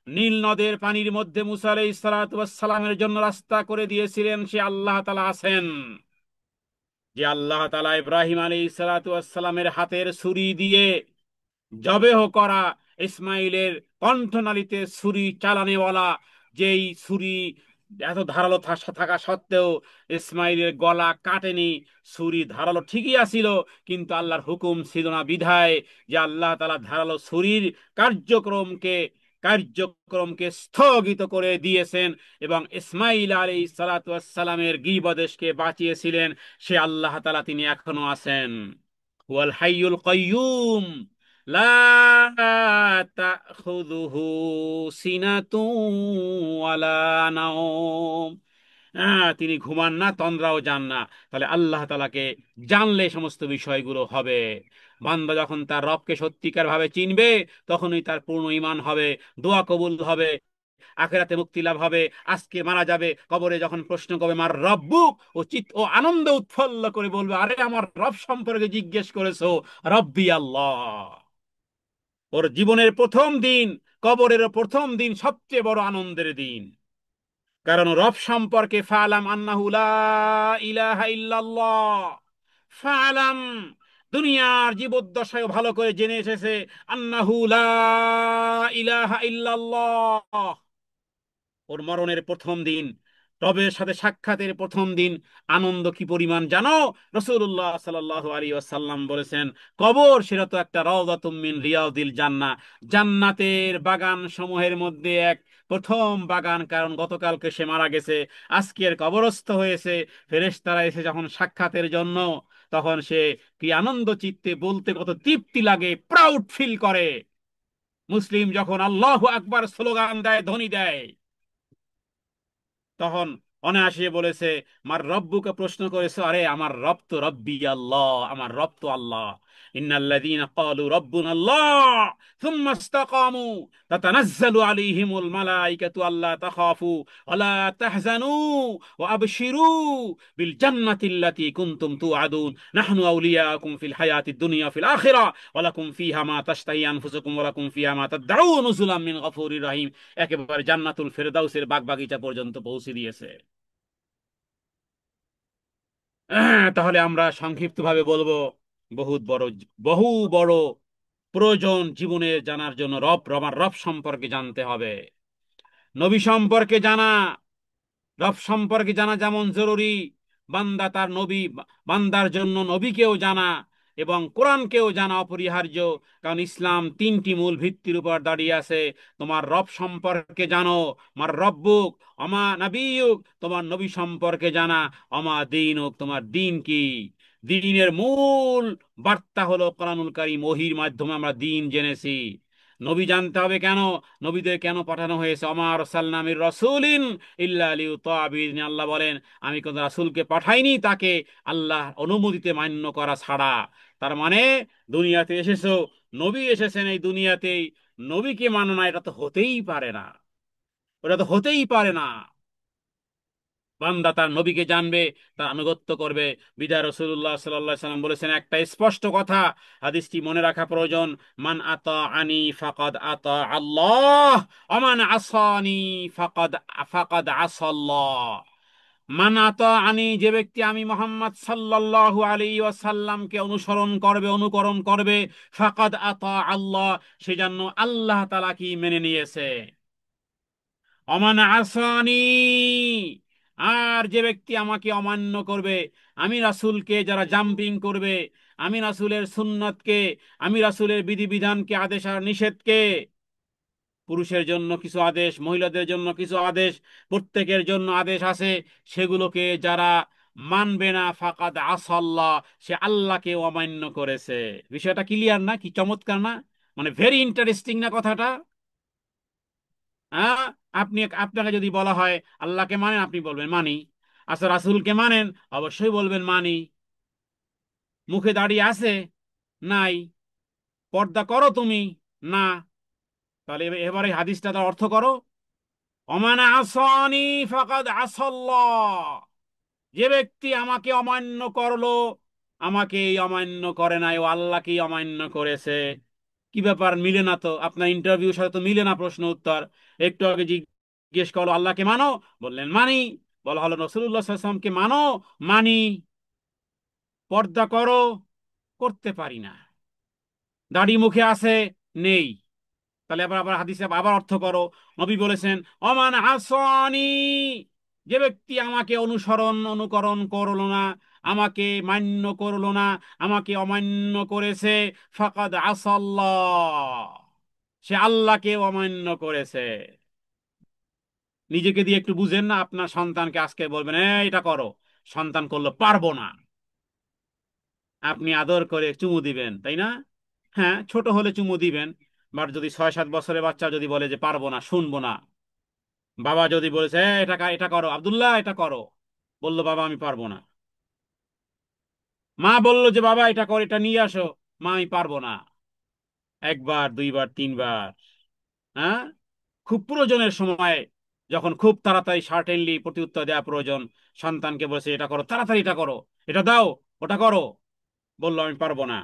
নীল নদের পানির মধ্যে মুসা আলাইহিস সালাতু ওয়াস সালামের জন্য রাস্তা করে দিয়েছিলেন, সে আল্লাহ তাআলা আছেন। যে আল্লাহ তাআলা ইব্রাহিম আলাইহিস সালাতু ওয়াস সালামের হাতের ছুরি দিয়ে জবেহ করা ইসমাইলের কণ্ঠনালীতে ছুরি চালানেওয়ালা, যেই ছুরি এত ধারালো থাকা সত্ত্বেও ইসমাইলের গলা কাটেনি। ছুরি ধারালো ঠিকই আছিল, কিন্তু আল্লাহর হুকুম ছিল না বিধায় যে আল্লাহ তাআলা ধারালো ছুরির কার্যক্রমকে কার্যক্রমকে স্থগিত করে দিয়েছেন এবং ইসমাইল আলাইহিস সালাতু ওয়াস সালামের গীবদেশকে বাঁচিয়েছিলেন। সে আল্লাহ তাআলা, তিনি এখনো আছেন। হুয়াল হাইয়ুল কাইয়্যুম লা তাখুযুহু সিনাতুন ওয়ালা নাওম। তিনি ঘুমান না, তন্দ্রাও যান না। তাহলে আল্লাহ তাআলাকে জানলে সমস্ত বিষয়গুলো হবে। বান্দা যখন তার রবকে সত্যিকার ভাবে চিনবে, তখনই তার পূর্ণ ঈমান হবে, দোয়া কবুল হবে, আখিরাতে মুক্তি লাভ হবে। আজকে মারা যাবে, কবরে যখন প্রশ্ন করবে মার রব্বুক, ও ও আনন্দ উৎফুল্ল করে বলবে, আরে আমার রব সম্পর্কে জিজ্ঞেস করেছো, রব্বি আল্লাহ। ওর জীবনের প্রথম দিন, কবরের প্রথম দিন সবচেয়ে বড় আনন্দের দিন। কারণ রব সম্পর্কে ফালাম আন্নাহু লা ইলাহা ইল্লাল্লাহ, ফালাম, দুনিয়ার জীবদ্দশায় ভালো করে জেনে এসেছে, আন্নাহু লা ইলাহা ইল্লাল্লাহ। ওর মরণের প্রথম দিন, রবের সাথে সাক্ষাতের প্রথম দিন আনন্দ কি পরিমাণ জানো? রাসূলুল্লাহ সাল্লাল্লাহু আলাইহি ওয়াসাল্লাম বলেছেন, কবর সেটা তো একটা রাউযাতুম মিন রিয়াদিল জান্নাহ, জান্নাতের বাগান সমূহের মধ্যে এক প্রথম বাগান। কারণ গতকালকে সে মারা গেছে, আজকের কবরস্থ হয়েছে। ফেরেশতারা এসে যখন সাক্ষাতের জন্য, তখন সে কি আনন্দ চিত্তে বলতে কত তৃপ্তি লাগে, প্রাউড ফিল করে। মুসলিম যখন আল্লাহু আকবার স্লোগান দেয়, ধ্বনি দেয়, তখন অনায়াসে বলেছে, আমার রব্বুকে প্রশ্ন করেছে, আরে আমার রব তো রব্বি আল্লাহ, আমার রব তো আল্লাহ। ইন্নাল্লাযীনা ক্বালু রাব্বুনা আল্লাহ সুম্মা ইসতাকামু তাতানাজ্জালু আলাইহিমুল মালায়েকাতু আল্লা তাখাফু ওয়া লা তাহজানু ওয়া আবশিরু বিল জান্নাতিল্লাতী কুনতুম তুআদুন নাহনু আউলিয়াকুম ফিল হায়াতিদ দুনিয়া ফিল আখিরাহ ওয়া লাকুম ফিহা মা তাশতাহি আনফুসুকুম ওয়া লাকুম ফিহা মা তাদউন নুজুলাম মিন গফুরির রহিম। একেবারে জান্নাতুল ফেরদাউসের বাগবাগিচা পর্যন্ত পৌঁছে দিয়েছে। তাহলে আমরা সংক্ষিপ্তভাবে বলবো, বহুত বড়, বহু বড় প্রয়োজন জীবনে জানার জন্য আমার রব সম্পর্কে জানতে হবে। নবী সম্পর্কে জানা, রব সম্পর্কে জানা যেমন জরুরি, বান্দা তার নবী, বান্দার জন্য নবীকেও জানা এবং কোরআনকেও জানা অপরিহার্য। কারণ ইসলাম তিনটি মূল ভিত্তির উপর দাঁড়িয়ে আছে। তোমার রব সম্পর্কে জানো, আমার রব্বুক, আমা নবিয়ুক, তোমার নবী সম্পর্কে জানা, আমা দীনুক, তোমার দিন কি। দিনের মূল বার্তা হলো কোরআনুল কারীম, ওহীর মাধ্যমে আমরা দিন জেনেছি। নবী জানতে হবে কেন, নবীদের কেন পাঠানো হয়েছে। আমার আরসালনা মির রাসূলিন ইল্লা লিইউতাআ বিইذনি, আল্লাহ বলেন, আমি কোন রাসূলকে পাঠাইনি তাকে আল্লাহ অনুমতিতে মান্য করা ছাড়া। তার মানে দুনিয়াতে এসেছো, নবী এসেছেন এই দুনিয়াতেই, নবীকে মানো না, এটা তো হতেই পারে না, ওটা তো হতেই পারে না। বান্দা তার নবীকে জানবে, তার আনুগত্য করবে। বিদায় রাসূলুল্লাহ সাল্লাল্লাহু আলাইহি সাল্লাম বলেছেন একটা স্পষ্ট কথা, হাদিসটি মনে রাখা প্রয়োজন, মান আতা আনি ফাকাদ আতা আল্লাহ ওমান আসানি ফাকাদ ফাকাদ আসাল্লাহ। মান আতা আনি, যে ব্যক্তি আমি মুহাম্মদ সাল্লাল্লাহু আলাইহি ওয়াসাল্লামকে অনুসরণ করবে, অনুকরণ করবে, ফাকাদ আতা আল্লাহ, সে যেন আল্লাহ তাআলা কি মেনে নিয়েছে। অমান আসানি, আর যে ব্যক্তি আমাকে অমান্য করবে, আমি রাসূলকে যারা জাম্পিং করবে, আমি রাসূলের সুন্নাতকে, আমি রাসূলের বিধিবিধানকে, আদেশ আর নিষেধকে, পুরুষের জন্য কিছু আদেশ, মহিলাদের জন্য কিছু আদেশ, প্রত্যেকের জন্য আদেশ আছে, সেগুলোকে যারা মানবে না, ফাকাদ আসাল্লাহ, সে আল্লাহকে অমান্য করেছে। বিষয়টা ক্লিয়ার না? কি চমৎকার না? মানে ভেরি ইন্টারেস্টিং না কথাটা? হ্যাঁ, আপনাকে যদি বলা হয় আল্লাহকে মানেন, আপনি বলবেন মানি। আচ্ছা, রাসূলকে মানেন? অবশ্যই বলবেন মানি। মুখে দাড়ি আছে? নাই। পর্দা করো তুমি? না। তাহলে এবারে হাদিসটা তার অর্থ করো, ওমান আসানি ফাকাদ আসাল্লাহ, যে ব্যক্তি আমাকে অমান্য করলো, আমাকে অমান্য করে নাই, ও আল্লাহকেই অমান্য করেছে। কি ব্যাপার, মিলে না তো? আপনার ইন্টারভিউর সাথে তো মিলে না প্রশ্ন উত্তর। একটু আগে জিজ্ঞেস করলো আল্লাহকে মানো, বললেন মানি। বলা হলো রাসূলুল্লাহ সাল্লাল্লাহু আলাইহি ওয়াসাল্লামকে মানো, মানি। পর্দা করো, করতে পারি না। দাড়ি মুখে আছে? নেই। তাহলে আবার আবার হাদিসে আবার অর্থ করো। নবী বলেছেন, অমান আসানি, যে ব্যক্তি আমাকে অনুকরণ করলো না, আমাকে মান্য করলো না, আমাকে অমান্য করেছে, ফাকাদ আসাল্লাহ, সে আল্লাহকে অমান্য করেছে। নিজেকে দিয়ে একটু বুঝেন না, আপনার সন্তানকে আজকে বলবেন এটা করো, সন্তান করলো পারবো না, আপনি আদর করে চুমু দিবেন, তাই না? হ্যাঁ, ছোট হলে চুমু দিবেন। বাট যদি 6-7 বছরের বাচ্চা যদি বলে যে পারবো না, শুনবো না, বাবা যদি বলেছে এটা করো আব্দুল্লাহ, এটা করো, বললো বাবা আমি পারবো না, মা বললো যে বাবা এটা কর, এটা নিয়ে আসো, মা আমি পারবো না, একবার দুইবার তিনবার, হ্যাঁ, খুব প্রয়োজনের সময়, যখন খুব তাড়াতাড়ি সার্টেনলি প্রতিউত্তর দেওয়া প্রয়োজন, সন্তানকে বলেছে এটা করো, তাড়াতাড়ি এটা করো, এটা দাও, ওটা করো, বললো আমি পারবো না,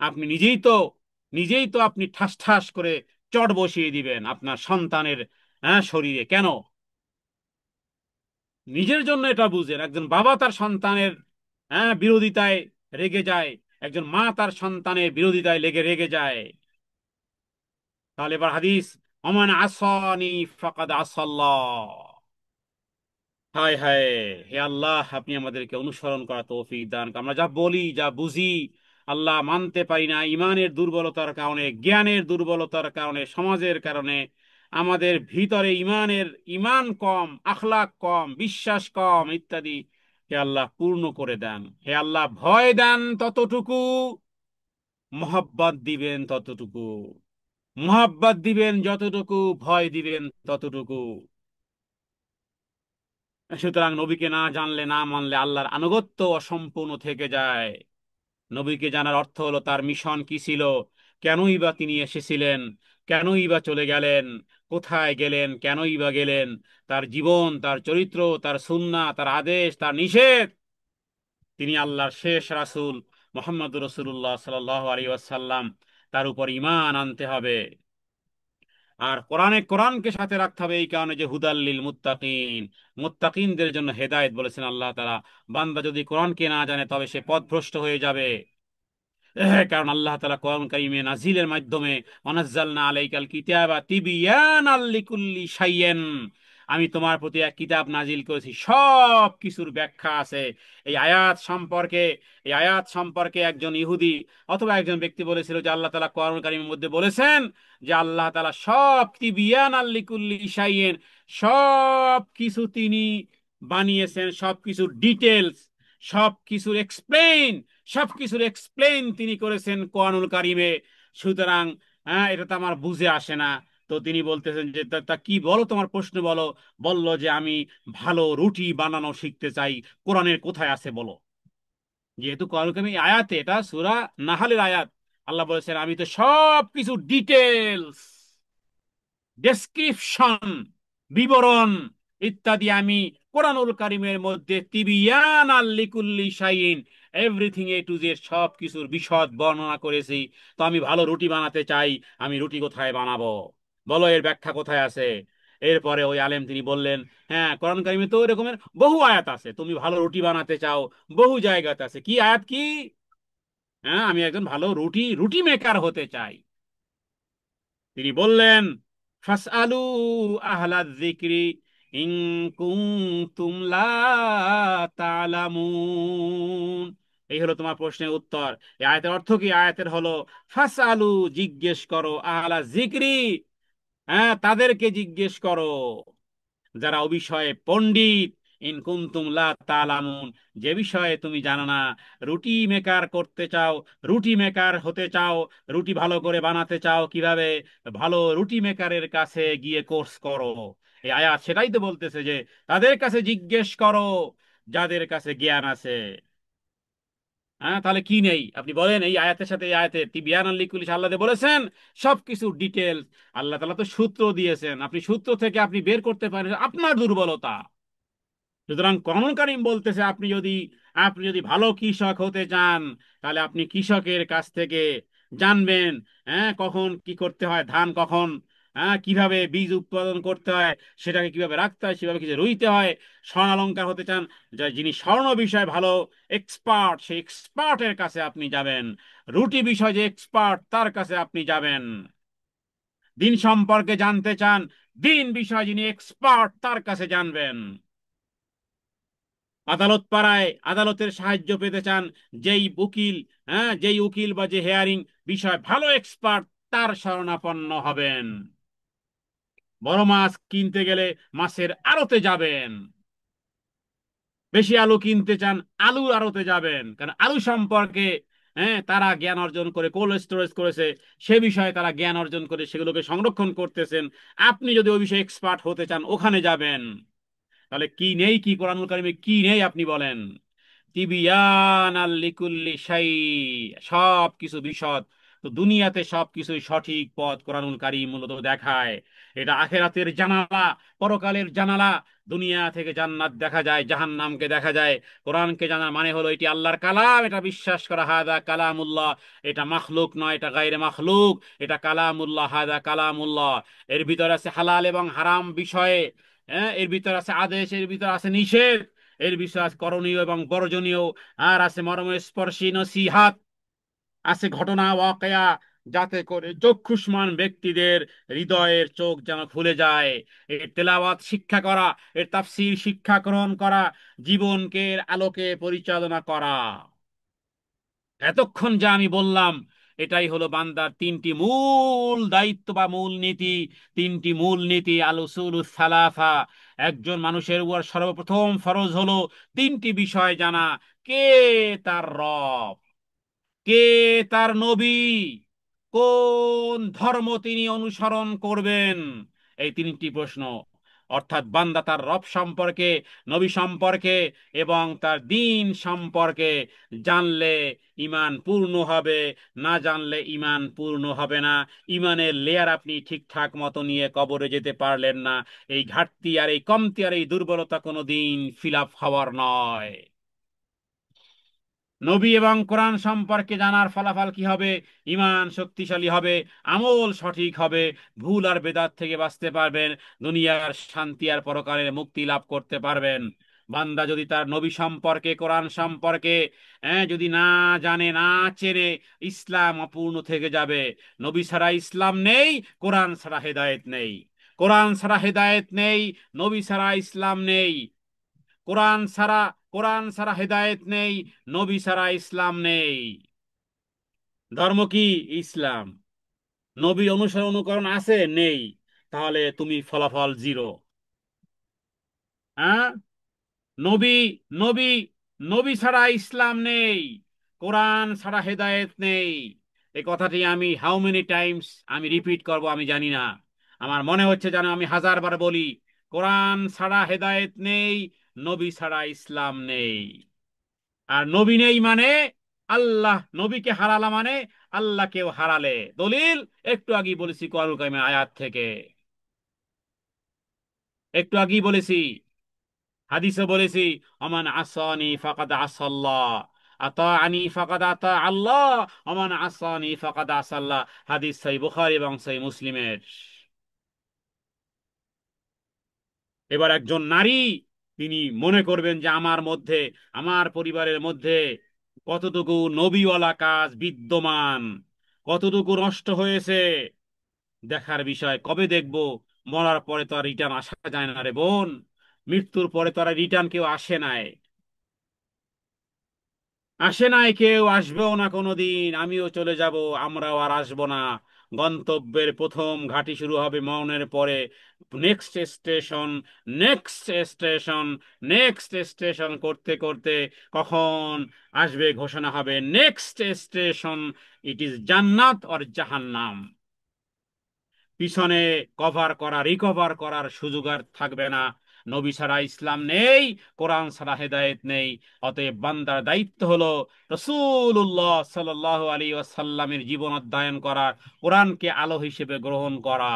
আপনি নিজেই তো আপনি ঠাস ঠাস করে চট বসিয়ে দিবেন আপনার সন্তানের, হ্যাঁ, শরীরে। কেন? নিজের জন্য এটা বুঝেন। একজন বাবা তার সন্তানের, হ্যাঁ, বিরোধিতায় রেগে যায়, একজন মা তার সন্তানের বিরোধিতায় রেগে যায়। তাহলে এবার হাদিস, অমান আসানি ফাকাদ আসাল্লাহ। হায় হায়, হে আল্লাহ, আপনি আমাদেরকে অনুসরণ করা তৌফিক দান করুন। আমরা যা বলি, যা বুঝি, আল্লাহ, মানতে পারি না ইমানের দুর্বলতার কারণে, জ্ঞানের দুর্বলতার কারণে, সমাজের কারণে, আমাদের ভিতরে ইমান কম, আখলাক কম, বিশ্বাস কম ইত্যাদি। হে আল্লাহ, পূর্ণ করে দেন। হে আল্লাহ, ভয় দেন ততটুকু, মহাব্বত দিবেন ততটুকু, মহাব্বত দিবেন যতটুকু, ভয় দিবেন ততটুকু। সুতরাং নবীকে না জানলে, না মানলে আল্লাহর আনুগত্য অসম্পূর্ণ থেকে যায়। নবীকে জানার অর্থ হলো তার মিশন কি ছিল, কেনই বা তিনি এসেছিলেন, কেনই বা চলে গেলেন, কোথায় গেলেন, কেনই বা গেলেন, তার জীবন, তার চরিত্র, তার সুন্নাহ, তার আদেশ, তার নিষেধ। তিনি আল্লাহর শেষ রাসূল মুহাম্মদ রাসূলুল্লাহ সাল্লাল্লাহু আলাইহি ওয়াসাল্লাম, তার উপর ঈমান আনতে হবে। আর কোরআনকে সাথে রাখতে হবে, এই কারণে যে হুদাল্লিল মুত্তাকিন, মুত্তাকিনদের জন্য হেদায়েত বলেছেন আল্লাহ তাআলা। বান্দা যদি কোরআনকে না জানে তবে সে পথভ্রষ্ট হয়ে যাবে। কারণ আল্লাহ তাআলা কোরআন কারীমে নাজিলের মাধ্যমে, ওয়ানাজ্জালনা আলাইকাল কিতাবা তিবিয়ানাল লিকুল্লি শাইইন, আমি তোমার প্রতি এক কিতাব নাজিল করেছি, সব কিছুর ব্যাখ্যা আছে। এই আয়াত সম্পর্কে, একজন ইহুদি অথবা একজন ব্যক্তি বলেছিল যে আল্লাহ তাআলা কোরআন কারীমের মধ্যে বলেছেন যে আল্লাহ তাআলা সব তিবিয়ানাল লিকুল্লি শাইইন, সব কিছু তিনি বানিয়েছেন, সব কিছুর ডিটেলস, সব কিছুর এক্সপ্লেইন, সবকিছুর এক্সপ্লেন তিনি করেছেন কোরআনুল কারিমে। সুতরাং, হ্যাঁ, এটা তো আমার বুঝে আসে না। তো তিনি বলতেছেন যে তা কি বলো, তোমার প্রশ্ন বলো। বলল যে আমি ভালো রুটি বানানো শিখতে চাই, কোরআনের কোথায় আছে বলো। যেহেতু কোরআনুল কারিম আয়াতে, এটা সূরা নাহালের আয়াত, আল্লাহ বলেছেন আমি তো সব কিছু ডিটেলস, ডেসক্রিপশন, বিবরণ ইত্যাদি আমি কোরআনুল কারিমের মধ্যে তিবিয়ান আল লিকুল্লি শাইইন, এভরিথিং এ টু জেড সব কিছুর বিশদ বর্ণনা করেছি। তো আমি ভালো রুটি বানাতে চাই, আমি রুটি কোথায় বানাবো, বলো এর ব্যাখ্যা কোথায় আছে? এরপরে ওই আলেম তিনি বললেন, হ্যাঁ, কোরআন কারিমে তো এরকমের বহু আয়াত আছে, তুমি ভালো রুটি বানাতে চাও, বহু জায়গাতে আছে, কি আয়াত কি? হ্যাঁ, আমি একজন ভালো রুটি মেকার হতে চাই। তিনি বললেন, ফাসআলু আহলা যিকরি ইন কুনতুম লা তা'লামুন। এই হলো তোমার প্রশ্নের উত্তর। এই আয়াতের অর্থ কি? আয়াতের হলো ফাসআলু, জিজ্ঞেস করো, আহলা যিকরি, হ্যাঁ, তাদেরকে জিজ্ঞেস করো যারা ও বিষয়ে পণ্ডিত, ইন কুনতুম লা তা'লামুন, যে বিষয়ে তুমি জানো না। রুটি মেকার করতে চাও, রুটি মেকার হতে চাও, রুটি ভালো করে বানাতে চাও, কিভাবে? ভালো রুটি মেকারের কাছে গিয়ে কোর্স করো। এই আয়াত সেটাই তো বলতেছে যে তাদের কাছে জিজ্ঞেস করো যাদের কাছে জ্ঞান আছে। হ্যাঁ, তাহলে কি নেই আপনি বলেন এই আয়াতের সাথে? এই আয়াতে তিবিয়ান লিকুল্লি, আল্লাহ বলেছেন সবকিছু ডিটেলস। আল্লাহ তাআলা তো সূত্র দিয়েছেন, আপনি সূত্র থেকে আপনি বের করতে পারেন, আপনার দুর্বলতা। সুতরাং কোরআন কারীম বলতেছে আপনি যদি ভালো কৃষক হতে চান, তাহলে আপনি কৃষকের কাছ থেকে জানবেন, হ্যাঁ, কখন কি করতে হয়, ধান কখন, হ্যাঁ, কিভাবে বীজ উৎপাদন করতে হয়, সেটাকে কিভাবে রাখতে হয়, সেভাবে কিছু রুইতে হয়। স্বর্ণালঙ্কার হতে চান, যিনি স্বর্ণ বিষয়ে ভালো এক্সপার্ট, সেই এক্সপার্টের কাছে আপনি যাবেন। রুটি বিষয় যে এক্সপার্ট, তার কাছে আপনি যাবেন। দিন সম্পর্কে জানতে চান, দিন বিষয় যিনি এক্সপার্ট তার কাছে জানবেন। আদালত পাড়ায় আদালতের সাহায্য পেতে চান, যেই উকিল, হ্যাঁ, যেই উকিল বা যে হেয়ারিং বিষয় ভালো এক্সপার্ট, তার শরণাপন্ন হবেন। বড় মাছ কিনতে গেলে মাছের আড়তে যাবেন। বেশি আলু কিনতে চান, আলুর আড়তে যাবেন, কারণ আলু সম্পর্কে, হ্যাঁ, তারা জ্ঞান অর্জন করে, কোল্ড স্টোরেজ করেছে, সে বিষয়ে তারা জ্ঞান অর্জন করে সেগুলোকে সংরক্ষণ করতেছেন। আপনি যদি ওই বিষয়ে এক্সপার্ট হতে চান, ওখানে যাবেন। তাহলে কি নেই, কি কোরআনুল কারিমে কি নেই আপনি বলেন? তিবিয়ান আল লিকুল্লি শাই, সব কিছু বিশদ। তো দুনিয়াতে সব কিছুই সঠিক পথ কোরআনুল কারীম মূলত দেখায়। এটা আখিরাতের জানালা, পরকালের জানালা। দুনিয়া থেকে জান্নাত দেখা যায়, জাহান্নামকে দেখা যায়। কোরআনকে জানার মানে হলো এটি আল্লাহর কালাম, এটা বিশ্বাস করা, হাদা কালামুল্লাহ। এটা মাখলুক নয়, এটা গায়রে মাখলুক, এটা কালামুল্লাহ, হাদা কালামুল্লাহ। এর ভিতরে আছে হালাল এবং হারাম বিষয়ে, হ্যাঁ, এর ভিতরে আছে আদেশ, এর ভিতরে আছে নিষেধ, এর বিষয় আছে করণীয় এবং বর্জনীয়। আর আছে মর্মস্পর্শী নসিহাত, আছে ঘটনা ওয়াকিয়া, যাতে করে চক্ষুষ্মান ব্যক্তিদের হৃদয়ের চোখ যেন খুলে যায়। এর তেলাওয়াত শিক্ষা করা, এর তাফসীর শিক্ষা গ্রহণ করা, জীবনকে এর আলোকে পরিচালনা করা। এতক্ষণ যা আমি বললাম, এটাই হলো বান্দার তিনটি মূল দায়িত্ব বা মূল নীতি। তিনটি মূল নীতি, আল উসুলুস সালাসা। একজন মানুষের উপর সর্বপ্রথম ফরজ হলো তিনটি বিষয় জানা: কে তার রব, কে তার নবী, কোন ধর্ম তিনি অনুসরণ করবেন। এই তিনটি প্রশ্ন, অর্থাৎ বান্দা তার রব সম্পর্কে, নবী সম্পর্কে এবং তার দিন সম্পর্কে জানলে ইমান পূর্ণ হবে, না জানলে ইমান পূর্ণ হবে না। ইমানের লেয়ার আপনি ঠিকঠাক মতো নিয়ে কবরে যেতে পারলেন না। এই ঘাটতি আর এই কমতি আর এই দুর্বলতা কোনোদিন ফিল আপ হওয়ার নয়। নবী এবং কোরআন সম্পর্কে জানার ফলাফল কি হবে? ঈমান শক্তিশালী হবে, আমল সঠিক হবে, ভুল আর বেদাত থেকে বাঁচতে পারবেন, দুনিয়ার শান্তি আর পরকালের মুক্তি লাভ করতে পারবেন। বান্দা যদি তার নবী সম্পর্কে, কোরআন সম্পর্কে, যদি না জানে, না চেনে, ইসলাম অপূর্ণ থেকে যাবে। নবী ছাড়া ইসলাম নেই, কোরআন ছাড়া হেদায়েত নেই। কোরআন ছাড়া হেদায়েত নেই, নবী ছাড়া ইসলাম নেই। কোরআন ছাড়া কোরআন ছাড়া হেদায়েত নেই, নবী ছাড়া ইসলাম নেই। ধর্ম কি? ইসলাম। নবী অনুসরণ অনুকরণ আছে? নেই। তাহলে তুমি ফলাফল জিরো। হ্যাঁ, নবী নবী নবী ছাড়া ইসলাম নেই, কোরআন ছাড়া হেদায়েত নেই। এই কথাটি আমি হাউ মেনি টাইমস আমি রিপিট করব আমি জানি না। আমার মনে হচ্ছে যেন আমি হাজারবার বলি, কোরআন ছাড়া হেদায়েত নেই, নবী ছাড়া ইসলাম নেই। আর নবী নেই মানে আল্লাহ নবীকে হারালা মানে আল্লাহকেও হারালে। দলিল একটু আগেই বলেছি কোরআনুল কারীমের আয়াত থেকে, একটু আগেই বলেছি, হাদিসে বলেছি, অমান আসানি ফাকাদ আসাল্লাহ, আতাআনি ফাকাদ আতা আল্লাহ, অমান আসানি ফাকাদ আসাল্লাহ। হাদিস সহিহ বুখারী এবং সহিহ মুসলিমের। এবার একজন নারী, তিনি মনে করবেন যে আমার মধ্যে, আমার পরিবারের মধ্যে কতটুকু নবীওয়ালা কাজ বিদ্যমান, কতটুকু নষ্ট হয়েছে, দেখার বিষয়। কবে দেখবো? মরার পরে তো আর রিটার্ন আসা যায় না রে বোন। মৃত্যুর পরে তো আর রিটার্ন কেউ আসে নাই, আসে নাই, কেউ আসবেও না কোনোদিন। আমিও চলে যাব, আমরাও আর আসবো না। গন্তব্যের প্রথম ঘাঁটি শুরু হবে মরণের পরে। Next station, next station, next station করতে করতে কখন আসবে, ঘোষণা হবে নেক্সট স্টেশন, ইট ইজ জান্নাত অর জাহান্নাম। পিছনে কভার করা, রিকভার করার সুযোগ আর থাকবে না। নবী ছাড়া ইসলাম নেই, কোরআন ছাড়া হেদায়েত নেই। অতএব বান্দার দায়িত্ব হলো রাসূলুল্লাহ সাল্লাল্লাহু আলাইহি ওয়াসাল্লামের জীবন অধ্যয়ন করা, কোরআনকে আলো হিসেবে গ্রহণ করা।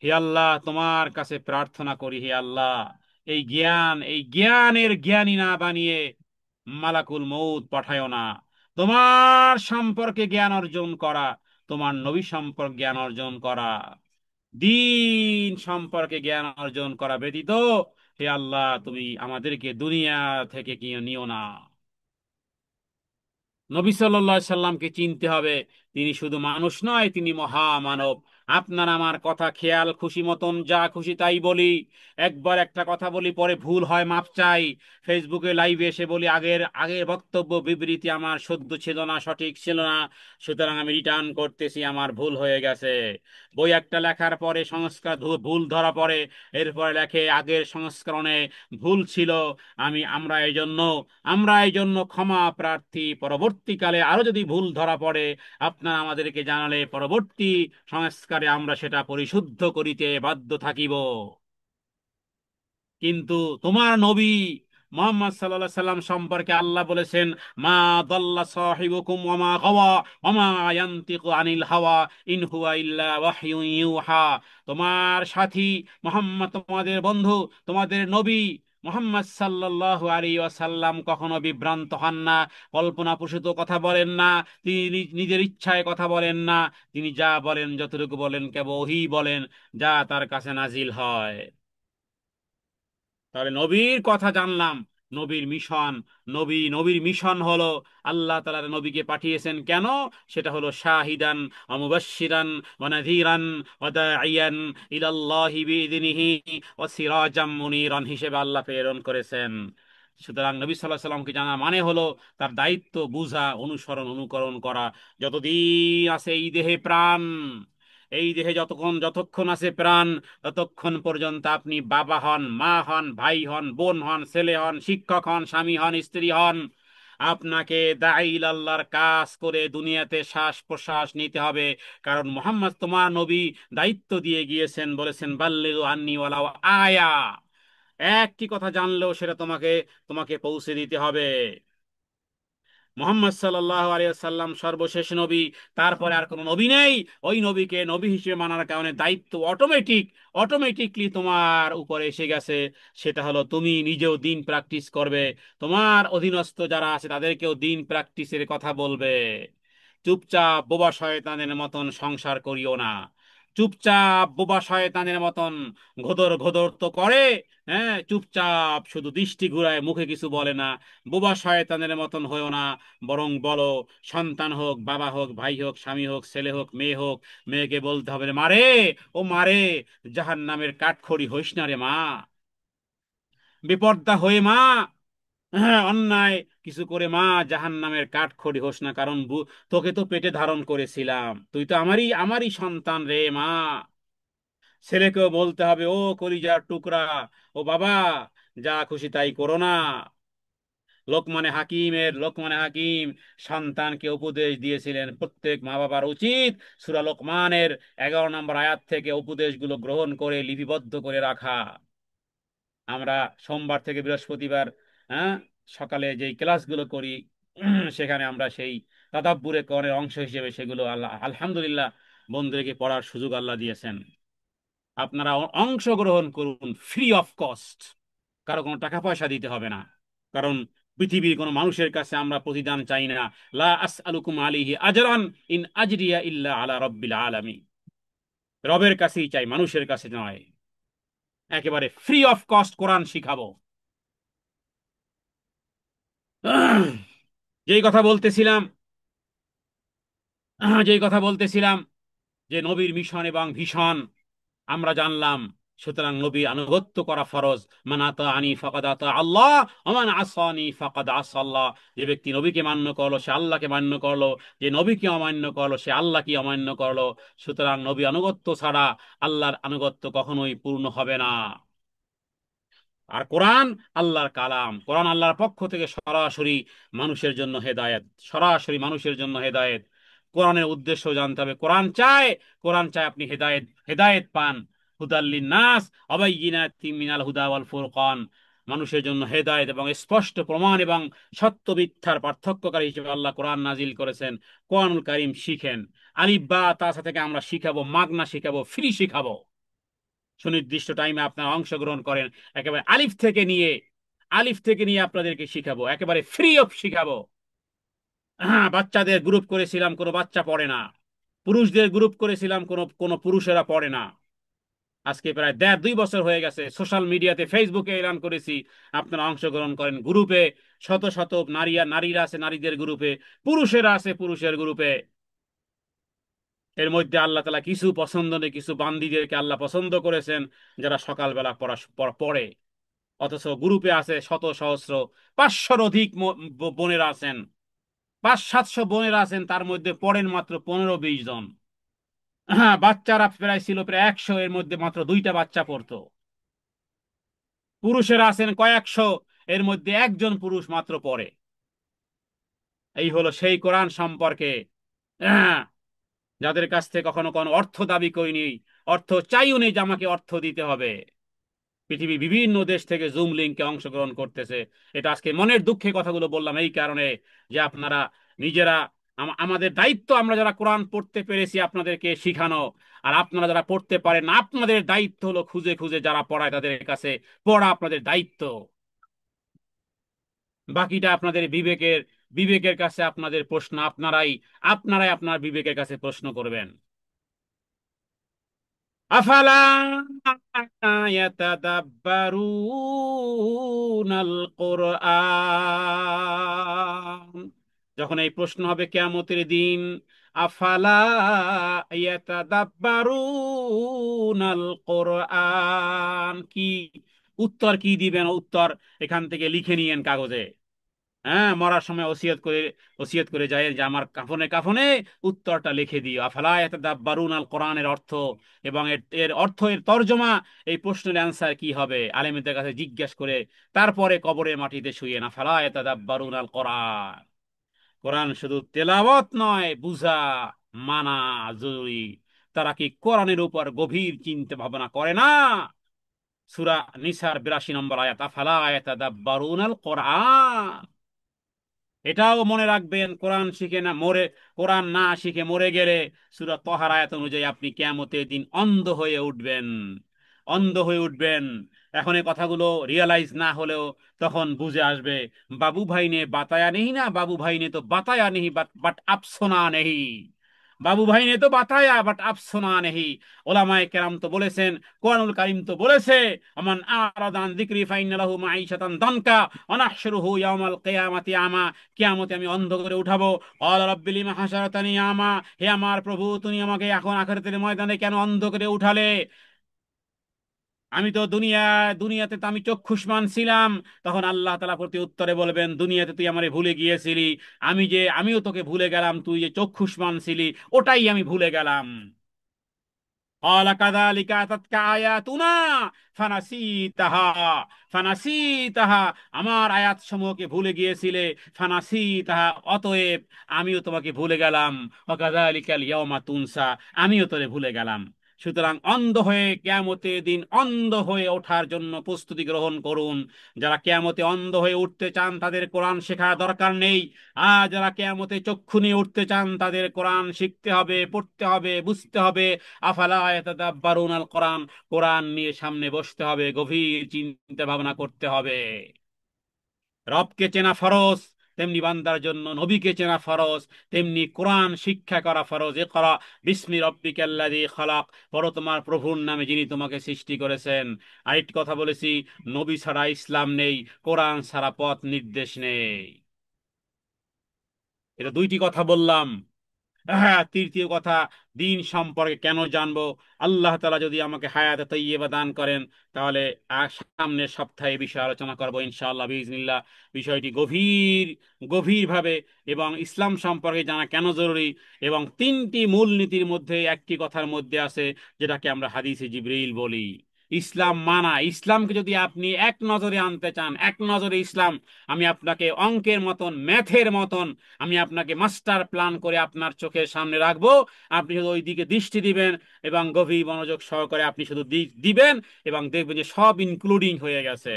হে আল্লাহ, তোমার কাছে প্রার্থনা করি, হে আল্লাহ, এই জ্ঞান, এই জ্ঞানের জ্ঞানী না বানিয়ে মালাকুল মউত পাঠায়ো না। তোমার সম্পর্কে জ্ঞান অর্জন করা, তোমার নবী সম্পর্কে জ্ঞান অর্জন করা, দিন সম্পর্কে জ্ঞান অর্জন করা ব্যতীত, হে আল্লাহ, তুমি আমাদেরকে দুনিয়া থেকে কি নিও না। নবী সাল্লাল্লাহু আলাইহি সাল্লামকে চিনতে হবে। তিনি শুধু মানুষ নয়, তিনি মহামানব। আপনার আমার কথা খেয়াল খুশি মতন যা খুশি তাই বলি, একবার একটা কথা বলি পরে ভুল হয় মাপ চাই, ফেসবুকে লাইভে এসে বলি আগের আগের বক্তব্য বিবৃতি আমার শুদ্ধ ছিল না, সঠিক ছিল না, সুতরাং আমি রিটার্ন করতেছি, আমার ভুল হয়ে গেছে। বই একটা লেখার পরে সংস্কার ভুল ধরা পড়ে, এরপরে লেখে আগের সংস্করণে ভুল ছিল, আমরা এই জন্য ক্ষমা প্রার্থী, পরবর্তীকালে আরো যদি ভুল ধরা পড়ে আপনারা আমাদেরকে জানালে পরবর্তী সংস্কারে আমরা সেটা পরিশুদ্ধ করিতে বাধ্য থাকিব। কিন্তু তোমার নবী মুহাম্মদ সাল্লাল্লাহু সাল্লাম সম্পর্কে আল্লাহ বলেছেন, মা দাল্লা সাহিবুকুম ওয়া মা গাওয়া ওয়া মা ইয়ানতিকু আনিল হাওয়া ইন হুয়া ইল্লা ওয়াহয়ুন ইউহা। তোমার সাথী মুহাম্মদ, তোমাদের বন্ধু, তোমাদের নবী মুহাম্মদ সাল্লাল্লাহু আলাইহি ওয়াসাল্লাম কখনো বিভ্রান্ত হন না, কল্পনাপ্রসূত কথা বলেন না, তিনি নিজের ইচ্ছায় কথা বলেন না, তিনি যা বলেন যতটুকু বলেন কেবল ওহী বলেন, যা তার কাছে নাজিল হয়। তাহলে নবীর কথা জানলাম, নবীর মিশন, নবীর মিশন হলো আল্লাহ তাআলা নবীকে পাঠিয়েছেন কেন? সেটা হলো শাহিদান ওয়া মুবাশশিরান ওয়া নাযীরান ওয়া দাঈয়ান ইলাল্লাহি বিইذনিহি ওয়া সিরাজাম মুনীরান হিসেবে আল্লাহ প্রেরণ করেছেন। সুতরাং নবী সাল্লাল্লাহু আলাইহি সাল্লামকে জানা মানে হলো তার দায়িত্ব বুঝা, অনুসরণ অনুকরণ করা। যতদিন আছে এই দেহে প্রাণ, এই দেহে যতক্ষণ আছে প্রাণ, ততক্ষণ পর্যন্ত আপনি বাবা হন, মা হন, ভাই হন, বোন হন, ছেলে হন, শিক্ষক হন, স্বামী হন, স্ত্রী হন, আপনাকে দাঈল আল্লাহর কাজ করে দুনিয়াতে শ্বাস প্রশ্বাস নিতে হবে। কারণ মুহাম্মদ তোমার নবী দায়িত্ব দিয়ে গিয়েছেন, বলেছেন বাল্লিগু আন্নি ওয়ালাউ আয়া, একটি কথা জানলেও সেটা তোমাকে তোমাকে পৌঁছে দিতে হবে। মোহাম্মদ সাল্লাল্লাহু আলাইহি সাল্লাম সর্বশেষ নবী, তারপরে আর কোনো নবী নেই। ওই নবীকে নবী হিসেবে মানার কারণে দায়িত্ব অটোমেটিকলি তোমার উপরে এসে গেছে। সেটা হলো তুমি নিজেও দিন প্র্যাকটিস করবে, তোমার অধীনস্থ যারা আছে তাদেরকেও দিন প্র্যাকটিসের কথা বলবে। চুপচাপ বোবা শয়তানের মতন সংসার করিও না, চুপচাপ বোবা শয়তানের মতন ঘোদর ঘোদর তো করে, হ্যাঁ, চুপচাপ শুধু দৃষ্টি ঘুরায়, মুখে কিছু বলে না। বোবা শয়তানের মতন হয়েও না, বরং বলো, সন্তান হোক, বাবা হোক, ভাই হোক, স্বামী হোক, ছেলে হোক, মেয়ে হোক, মেয়েকে বলতে হবে, মারে, ও মারে, জাহান্নামের কাঠখড়ি হইস না রে মা, বেপর্দা হয়ে মা, হ্যাঁ, অন্যায় কিছু করে মা জাহান্নামের কাঠখড়ি হোস না, কারণ তোকে তো পেটে ধারণ করেছিলাম, তুই তো আমারই সন্তান রে মা। ছেলেকেও বলতে হবে, ও কলিজার টুকরা, ও বাবা, যা খুশি তাই করো না। লোকমানে হাকিম সন্তানকে উপদেশ দিয়েছিলেন, প্রত্যেক মা বাবার উচিত সূরা লোকমানের 11 নম্বর আয়াত থেকে উপদেশগুলো গ্রহণ করে লিপিবদ্ধ করে রাখা। আমরা সোমবার থেকে বৃহস্পতিবার, হ্যাঁ, সকালে যেই ক্লাসগুলো করি, সেখানে আমরা সেই তাদাব্বুরে কোরআনের অংশ হিসেবে সেগুলো আল্লাহ আলহামদুলিল্লাহ বন্ধুদেরকে পড়ার সুযোগ আল্লাহ দিয়েছেন। আপনারা অংশগ্রহণ করুন ফ্রি অফ কস্ট, কারো কোনো টাকা পয়সা দিতে হবে না। কারণ পৃথিবীর কোনো মানুষের কাছে আমরা প্রতিদান চাই না। লা আসআলুকুম আলাইহি আজরান ইন আজরিয়া ইল্লা আলা রাব্বিল আলামিন, রবের কাছেই চাই, মানুষের কাছে নয়। একেবারে ফ্রি অফ কস্ট কোরআন শিখাবো। যেই কথা বলতেছিলাম যেই কথা বলতেছিলাম যে নবীর মিশন এবং ভীষণ আমরা জানলাম, সুতরাং নবীর আনুগত্য করা ফরজ। মান আতাআনি ফাকাদ আতা আল্লাহ ওয়া মান আসানি ফাকাদ আসা আল্লাহ। যে ব্যক্তি নবীকে মান্য করলো সে আল্লাহকে মান্য করলো, যে নবীকে অমান্য করলো সে আল্লাহকে অমান্য করলো। সুতরাং নবী আনুগত্য ছাড়া আল্লাহর আনুগত্য কখনোই পূর্ণ হবে না। আর কোরআন আল্লাহর কালাম, কোরআন আল্লাহর পক্ষ থেকে সরাসরি মানুষের জন্য হেদায়েত, সরাসরি মানুষের জন্য হেদায়েত। কোরআনের উদ্দেশ্য জানতে হবে। কোরআন চায় আপনি হেদায়েত হেদায়েত পান। হুদাল্লিন নাস ওয়াবাইয়িনাতিম মিনাল হুদা ওয়াল ফুরকান, মানুষের জন্য হেদায়েত এবং স্পষ্ট প্রমাণ এবং সত্য মিথ্যার পার্থক্যকারী হিসেবে আল্লাহ কোরআন নাজিল করেছেন। কোরআনুল কারীম শিখেন, আলিফ বা তা থেকে আমরা শিখাবো, মাগনা শিখাবো, ফ্রি শিখাবো। সুনির্দিষ্ট টাইমে আপনারা অংশগ্রহণ করেন, একেবারে আলিফ থেকে নিয়ে আপনাদেরকে শিখাবো, একেবারে ফ্রি অফ শিখাবো। হ্যাঁ, বাচ্চাদের গ্রুপ করেছিলাম, কোনো বাচ্চা পড়ে না। পুরুষদের গ্রুপ করেছিলাম, কোনো পুরুষেরা পড়ে না। আজকে প্রায় 1.5-2 বছর হয়ে গেছে, সোশ্যাল মিডিয়াতে ফেসবুকে এলান করেছি, আপনারা অংশগ্রহণ করেন গ্রুপে। শত শত নারীরা আছে নারীদের গ্রুপে, পুরুষেরা আছে পুরুষের গ্রুপে। এর মধ্যে আল্লাহ তাআলা কিছু পছন্দ নেই, কিছু বান্দীদেরকে আল্লাহ পছন্দ করেছেন যারা সকালবেলা পড়ে। অথচ গ্রুপে আছে শত সহস্র, 500-র অধিক বোনেরা আছেন, 500-700 বোনেরা আছেন, তার মধ্যে পড়েন মাত্র 15-20 জন। হ্যাঁ, বাচ্চারা প্রায় ছিল প্রায় 100, এর মধ্যে মাত্র 2টা বাচ্চা পড়তো। পুরুষেরা আছেন কয়েকশো, এর মধ্যে একজন পুরুষ মাত্র পড়ে। এই হলো সেই কোরআন সম্পর্কে, হ্যাঁ, যাদের কাছ থেকে কখনো কোনো অর্থ দাবি করিনি, অর্থ চাইও নেই যে আমাকে অর্থ দিতে হবে। পৃথিবীর বিভিন্ন দেশ থেকে জুম লিংকে অংশগ্রহণ করতেছে। এটা আজকে মনের দুঃখে কথাগুলো বললাম এই কারণে যে আপনারা নিজেরা, আমাদের দায়িত্ব, আমরা যারা কোরআন পড়তে পেরেছি আপনাদেরকে শিখানো, আর আপনারা যারা পড়তে পারেন না, আপনাদের দায়িত্ব হলো খুঁজে খুঁজে যারা পড়ায় তাদের কাছে পড়া আপনাদের দায়িত্ব। বাকিটা আপনাদের বিবেকের বিবেকের কাছে আপনাদের প্রশ্ন, আপনারাই আপনারাই আপনার বিবেকের কাছে প্রশ্ন করবেন। আফালা ইয়াতাদাব্বারুনাল কুরআন, যখন এই প্রশ্ন হবে কিয়ামতের দিন, আফালা ইয়াতাদাব্বারুনাল কুরআন, কি উত্তর কি দিবেন? উত্তর এখান থেকে লিখে নিয়েন কাগজে। হ্যাঁ, মরার সময় ওসিয়ত করে যায় যে আমার কাফনে কাফনে উত্তরটা লিখে দিও। আফালা ইয়াতাদাব্বারুন আল কোরআনের অর্থ এবং এর এর অর্থ, এর তর্জমা, এই প্রশ্নের অ্যান্সার কি হবে আলেমদের কাছে জিজ্ঞেস করে তারপরে কবরের মাটিতে শুয়ে না। আফালা ইয়াতাদাব্বারুন আল কোরআন, কোরআন শুধু তেলাওয়াত নয়, বুঝা, মানা জরুরি। তারা কি কোরআনের উপর গভীর চিন্তা ভাবনা করে না? সূরা নিসার 82 নম্বর আয়াত, আফালা ইয়াতাদাব্বারুন আল কোরআন। এটাও মনে রাখবেন, কোরআন শিখে না মরে, কোরআন না শিখে মরে গেলে সূরা তহার আয়াত অনুযায়ী আপনি কিয়ামতের দিন অন্ধ হয়ে উঠবেন, অন্ধ হয়ে উঠবেন। এখন এই কথাগুলো রিয়েলাইজ না হলেও তখন বুঝে আসবে। বাবু ভাই নে বাতায়া নেই না, বাবু ভাই নে তো বাতায়া নেই, বাট বাট আফসোনা নেই। বাবু ভাই নে তো বাতায়া বাট আফসোনা নেই। ওলামায়ে কেরাম তো বলেছেন, কোরআনুল কারীম তো বলেছে, আমান আরাদা আন যিকরি ফাইন্না লাহু মাঈশাতান দানকা ওয়া নাহশুরুহু ইয়াওমাল কিয়ামাতি আমা, কিয়ামতে আমি অন্ধ করে উঠাবো। ক্বালা রাব্বি লিমা হাশারাতানি আমা, হে আমার প্রভু, তুমি আমাকে এখন আখিরাতের ময়দানে কেন অন্ধ করে উঠালে? আমি তো দুনিয়াতে তো আমি চক্ষুষ্মান ছিলাম। তখন আল্লাহ তাআলা প্রতি উত্তরে বলবেন, দুনিয়াতে তুই আমারে ভুলে গিয়েছিলি, আমিও তোকে ভুলে গেলাম, তুই যে চক্ষুষ্মান ছিলি ওটাই আমি ভুলে গেলাম। قال كذلك أتتك آياتنا فنسيتها ফানাসিতাহা, আমার আয়াত সমূহকে ভুলে গিয়েছিলে, ফানাসিতাহা, অতএব আমিও তোমাকে ভুলে গেলাম। ওয়াকাযালিকাল ইয়াওমা তুনসা, আমিও তোরে ভুলে গেলাম। সুতরাং অন্ধ হয়ে কিয়ামতের দিন অন্ধ হয়ে ওঠার জন্য প্রস্তুতি গ্রহণ করুন। যারা কিয়ামতে অন্ধ হয়ে উঠতে চান তাদের কোরআন শেখার দরকার নেই। আর যারা কিয়ামতে চক্ষু নিয়ে উঠতে চান তাদের কোরআন শিখতে হবে, পড়তে হবে, বুঝতে হবে। আফালা ইয়াতাদাব্বারুন আল কোরআন, কোরআন নিয়ে সামনে বসতে হবে, গভীর চিন্তা ভাবনা করতে হবে। রবকে চেনা ফরজ, তেমনি বান্দার জন্য নবীকে চেনা ফরজ, তেমনি কোরআন শিক্ষা করা ফরজ। ইকরা বিসমি রব্বিকাল্লাযী খালাক, পড়ো তোমার প্রভুর নামে যিনি তোমাকে সৃষ্টি করেছেন। আরেকটি কথা বলেছি, নবী ছাড়া ইসলাম নেই, কোরআন ছাড়া পথ নির্দেশ নেই। এটা দুইটি কথা বললাম। হ্যাঁ, তৃতীয় কথা, দিন সম্পর্কে কেন জানবো? আল্লাহ তাআলা যদি আমাকে হায়াতে তাইয়্যিবা দান করেন, তাহলে সামনের সপ্তাহে এই বিষয়ে আলোচনা করবো ইনশাআল্লাহ বিইজনিল্লাহ। বিষয়টি গভীরভাবে, এবং ইসলাম সম্পর্কে জানা কেন জরুরি, এবং 3টি মূলনীতির মধ্যে একটি কথার মধ্যে আছে যেটাকে আমরা হাদিসে জিবরিল বলি। ইসলাম মানা, ইসলামকে যদি আপনি এক নজরে আনতে চান, এক নজরে ইসলাম, আমি আপনাকে অঙ্কের মতন, ম্যাথের মতন আমি আপনাকে মাস্টার প্ল্যান করে আপনার চোখের সামনে রাখবো। আপনি শুধু ওই দিকে দৃষ্টি দিবেন এবং গভীর মনোযোগ সহকারে আপনি শুধু দিবেন, এবং দেখবেন যে সব ইনক্লুডিং হয়ে গেছে,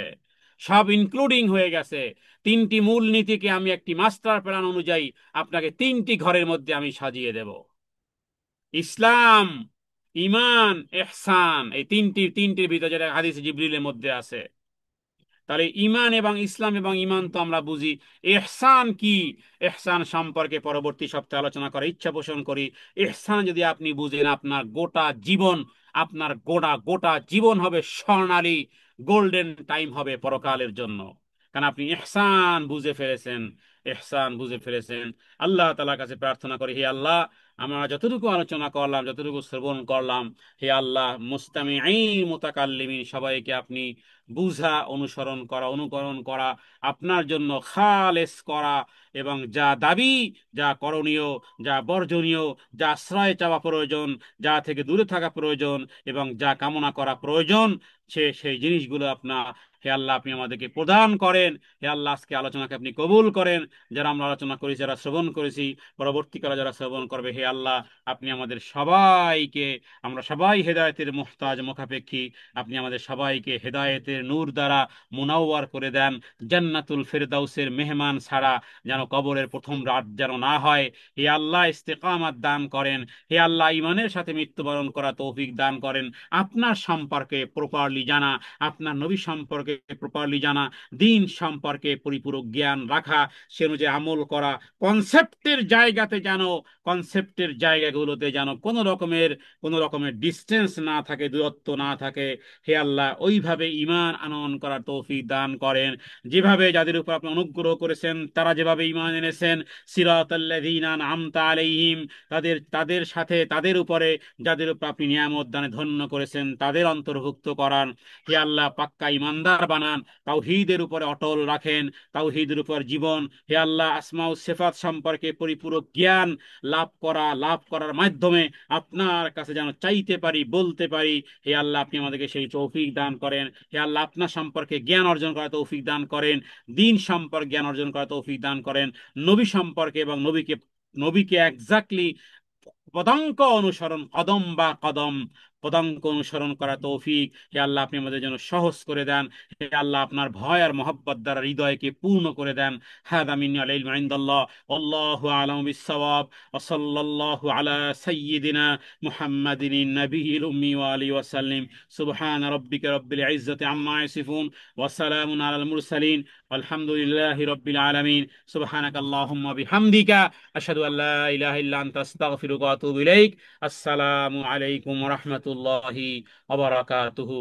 সব ইনক্লুডিং হয়ে গেছে। 3টি মূল নীতিকে আমি একটি মাস্টার প্ল্যান অনুযায়ী আপনাকে 3টি ঘরের মধ্যে আমি সাজিয়ে দেব। ইসলাম, ইমান, ইহসান, এই তিনটির ভিতরে যেটা হাদিস জিবরিলের মধ্যে আছে। তাহলে ইমান এবং ইসলাম এবং ইমান তো আমরা বুঝি। ইহসান কি? ইহসান সম্পর্কে পরবর্তী সপ্তাহে আলোচনা করার ইচ্ছা পোষণ করি। ইহসান যদি আপনি বুঝেন, আপনার গোটা জীবন, আপনার গোটা গোটা জীবন হবে স্বর্ণালী, গোল্ডেন টাইম হবে পরকালের জন্য। কারণ আপনি ইহসান বুঝে ফেলেছেন, ইহসান বুঝে ফেলেছেন। আল্লাহ তাআলার কাছে প্রার্থনা করি, হে আল্লাহ, আমরা যতটুকু আলোচনা করলাম, যতটুকু শ্রবণ করলাম, হে আল্লাহ, মুস্তামিঈন মুতাকাল্লিমিন সবাইকে আপনি বুঝা, অনুসরণ করা, অনুকরণ করা, আপনার জন্য খালেস করা, এবং যা দাবি, যা করণীয়, যা বর্জনীয়, যা আশ্রয় চাওয়া প্রয়োজন, যা থেকে দূরে থাকা প্রয়োজন, এবং যা কামনা করা প্রয়োজন, সেই জিনিসগুলো আপনার, হে আল্লাহ, আপনি আমাদেরকে প্রদান করেন। হে আল্লাহ, আজকে আলোচনাকে আপনি কবুল করেন। যারা আমরা আলোচনা করেছি, যারা শ্রবণ করেছি, পরবর্তীকালে যারা শ্রবণ করবে, হে আল্লাহ, আপনি আমাদের সবাইকে, আমরা সবাই হেদায়েতের মুহতাজ, মুখাপেক্ষী, আপনি আমাদের সবাইকে হেদায়েতের নূর দ্বারা মুনাওয়ার করে দেন। জান্নাতুল ফেরদাউসের মেহমান ছাড়া যেন কবরের প্রথম রাত যেন না হয়। হে আল্লাহ, ইস্তেকামাত দান করেন। হে আল্লাহ, ইমানের সাথে মৃত্যুবরণ করা তৌফিক দান করেন। আপনার সম্পর্কে প্রপারলি জানা, আপনার নবী সম্পর্কে প্রপারলি জানা, দিন সম্পর্কে পরিপূরক জ্ঞান রাখা, সে অনুযায়ী আমল করা, কনসেপ্টের জায়গাতে যেন, কনসেপ্টের জায়গাগুলোতে যেন কোনো রকমের ডিস্টেন্স না থাকে, দূরত্ব না থাকে। হে আল্লাহ, ওইভাবে ঈমান আনয়ন করার তৌফিক দান করেন, যেভাবে যাদের উপর আপনি অনুগ্রহ করেছেন, তারা যেভাবে ঈমান এনেছেন। সিরাতাল্লাযীনা আন'আমতা আলাইহিম, তাদের তাদের সাথে তাদের উপরে যাদের উপর আপনি নিয়ামত দানে ধন্য করেছেন, তাদের অন্তর্ভুক্ত করান। হে আল্লাহ, পাক্কা ঈমানদার বানান, তাওহীদের উপরে অটল রাখেন, তাওহীদের উপর জীবন। হে আল্লাহ, আসমা ও সিফাত সম্পর্কে পরিপূরক জ্ঞান লাভ করার মাধ্যমে আপনার কাছে যেন চাইতে পারি, বলতে পারি। হে আল্লাহ, আপনি আমাদেরকে সেই তৌফিক দান করেন। হে আল্লাহ, আপনার সম্পর্কে জ্ঞান অর্জন করার তৌফিক দান করেন, দিন সম্পর্কে জ্ঞান অর্জন করার তৌফিক দান করেন, নবী সম্পর্কে এবং নবীকে এক্স্যাক্টলি পদাঙ্ক অনুসরণ, কদম বা কদম পদাঙ্ক অনুসরণ করা তৌফিক, হে আল্লাহ, আপনি আমাদের জন্য সহজ করে দেন। হে আল্লাহ, আপনার ভয় আর মহব্বত দ্বারা হৃদয়কে পূর্ণ করে দেন। হাদা মিন্নি আল ইলমু ইনদাল্লাহ, আল্লাহু আ'লামু বিস-সাওয়াব, ওয়া সাল্লাল্লাহু আলা সাইয়্যিদিনা মুহাম্মাদিন নবিয়্যিল উম্মি ওয়া আলিহি ওয়া সাল্লিম। সুবহান রাব্বিকা রাব্বিল ইজ্জাতি আম্মা ইয়াসিফুন, ওয়া সালামুন আলাল মুরসালিন, আলহামদুলিল্লাহি রাব্বিল আলামিন। সুবহানাকাল্লাহুম্মা বিহামদিকা, আশহাদু আল্লা ইলাহা ইল্লা আনতা আস্তাগফিরুকা ওয়া আতুবু ইলাইক। আসসালামু আলাইকুম ওয়া রাহমাতুল্লাহি ওয়া বারাকাতুহু।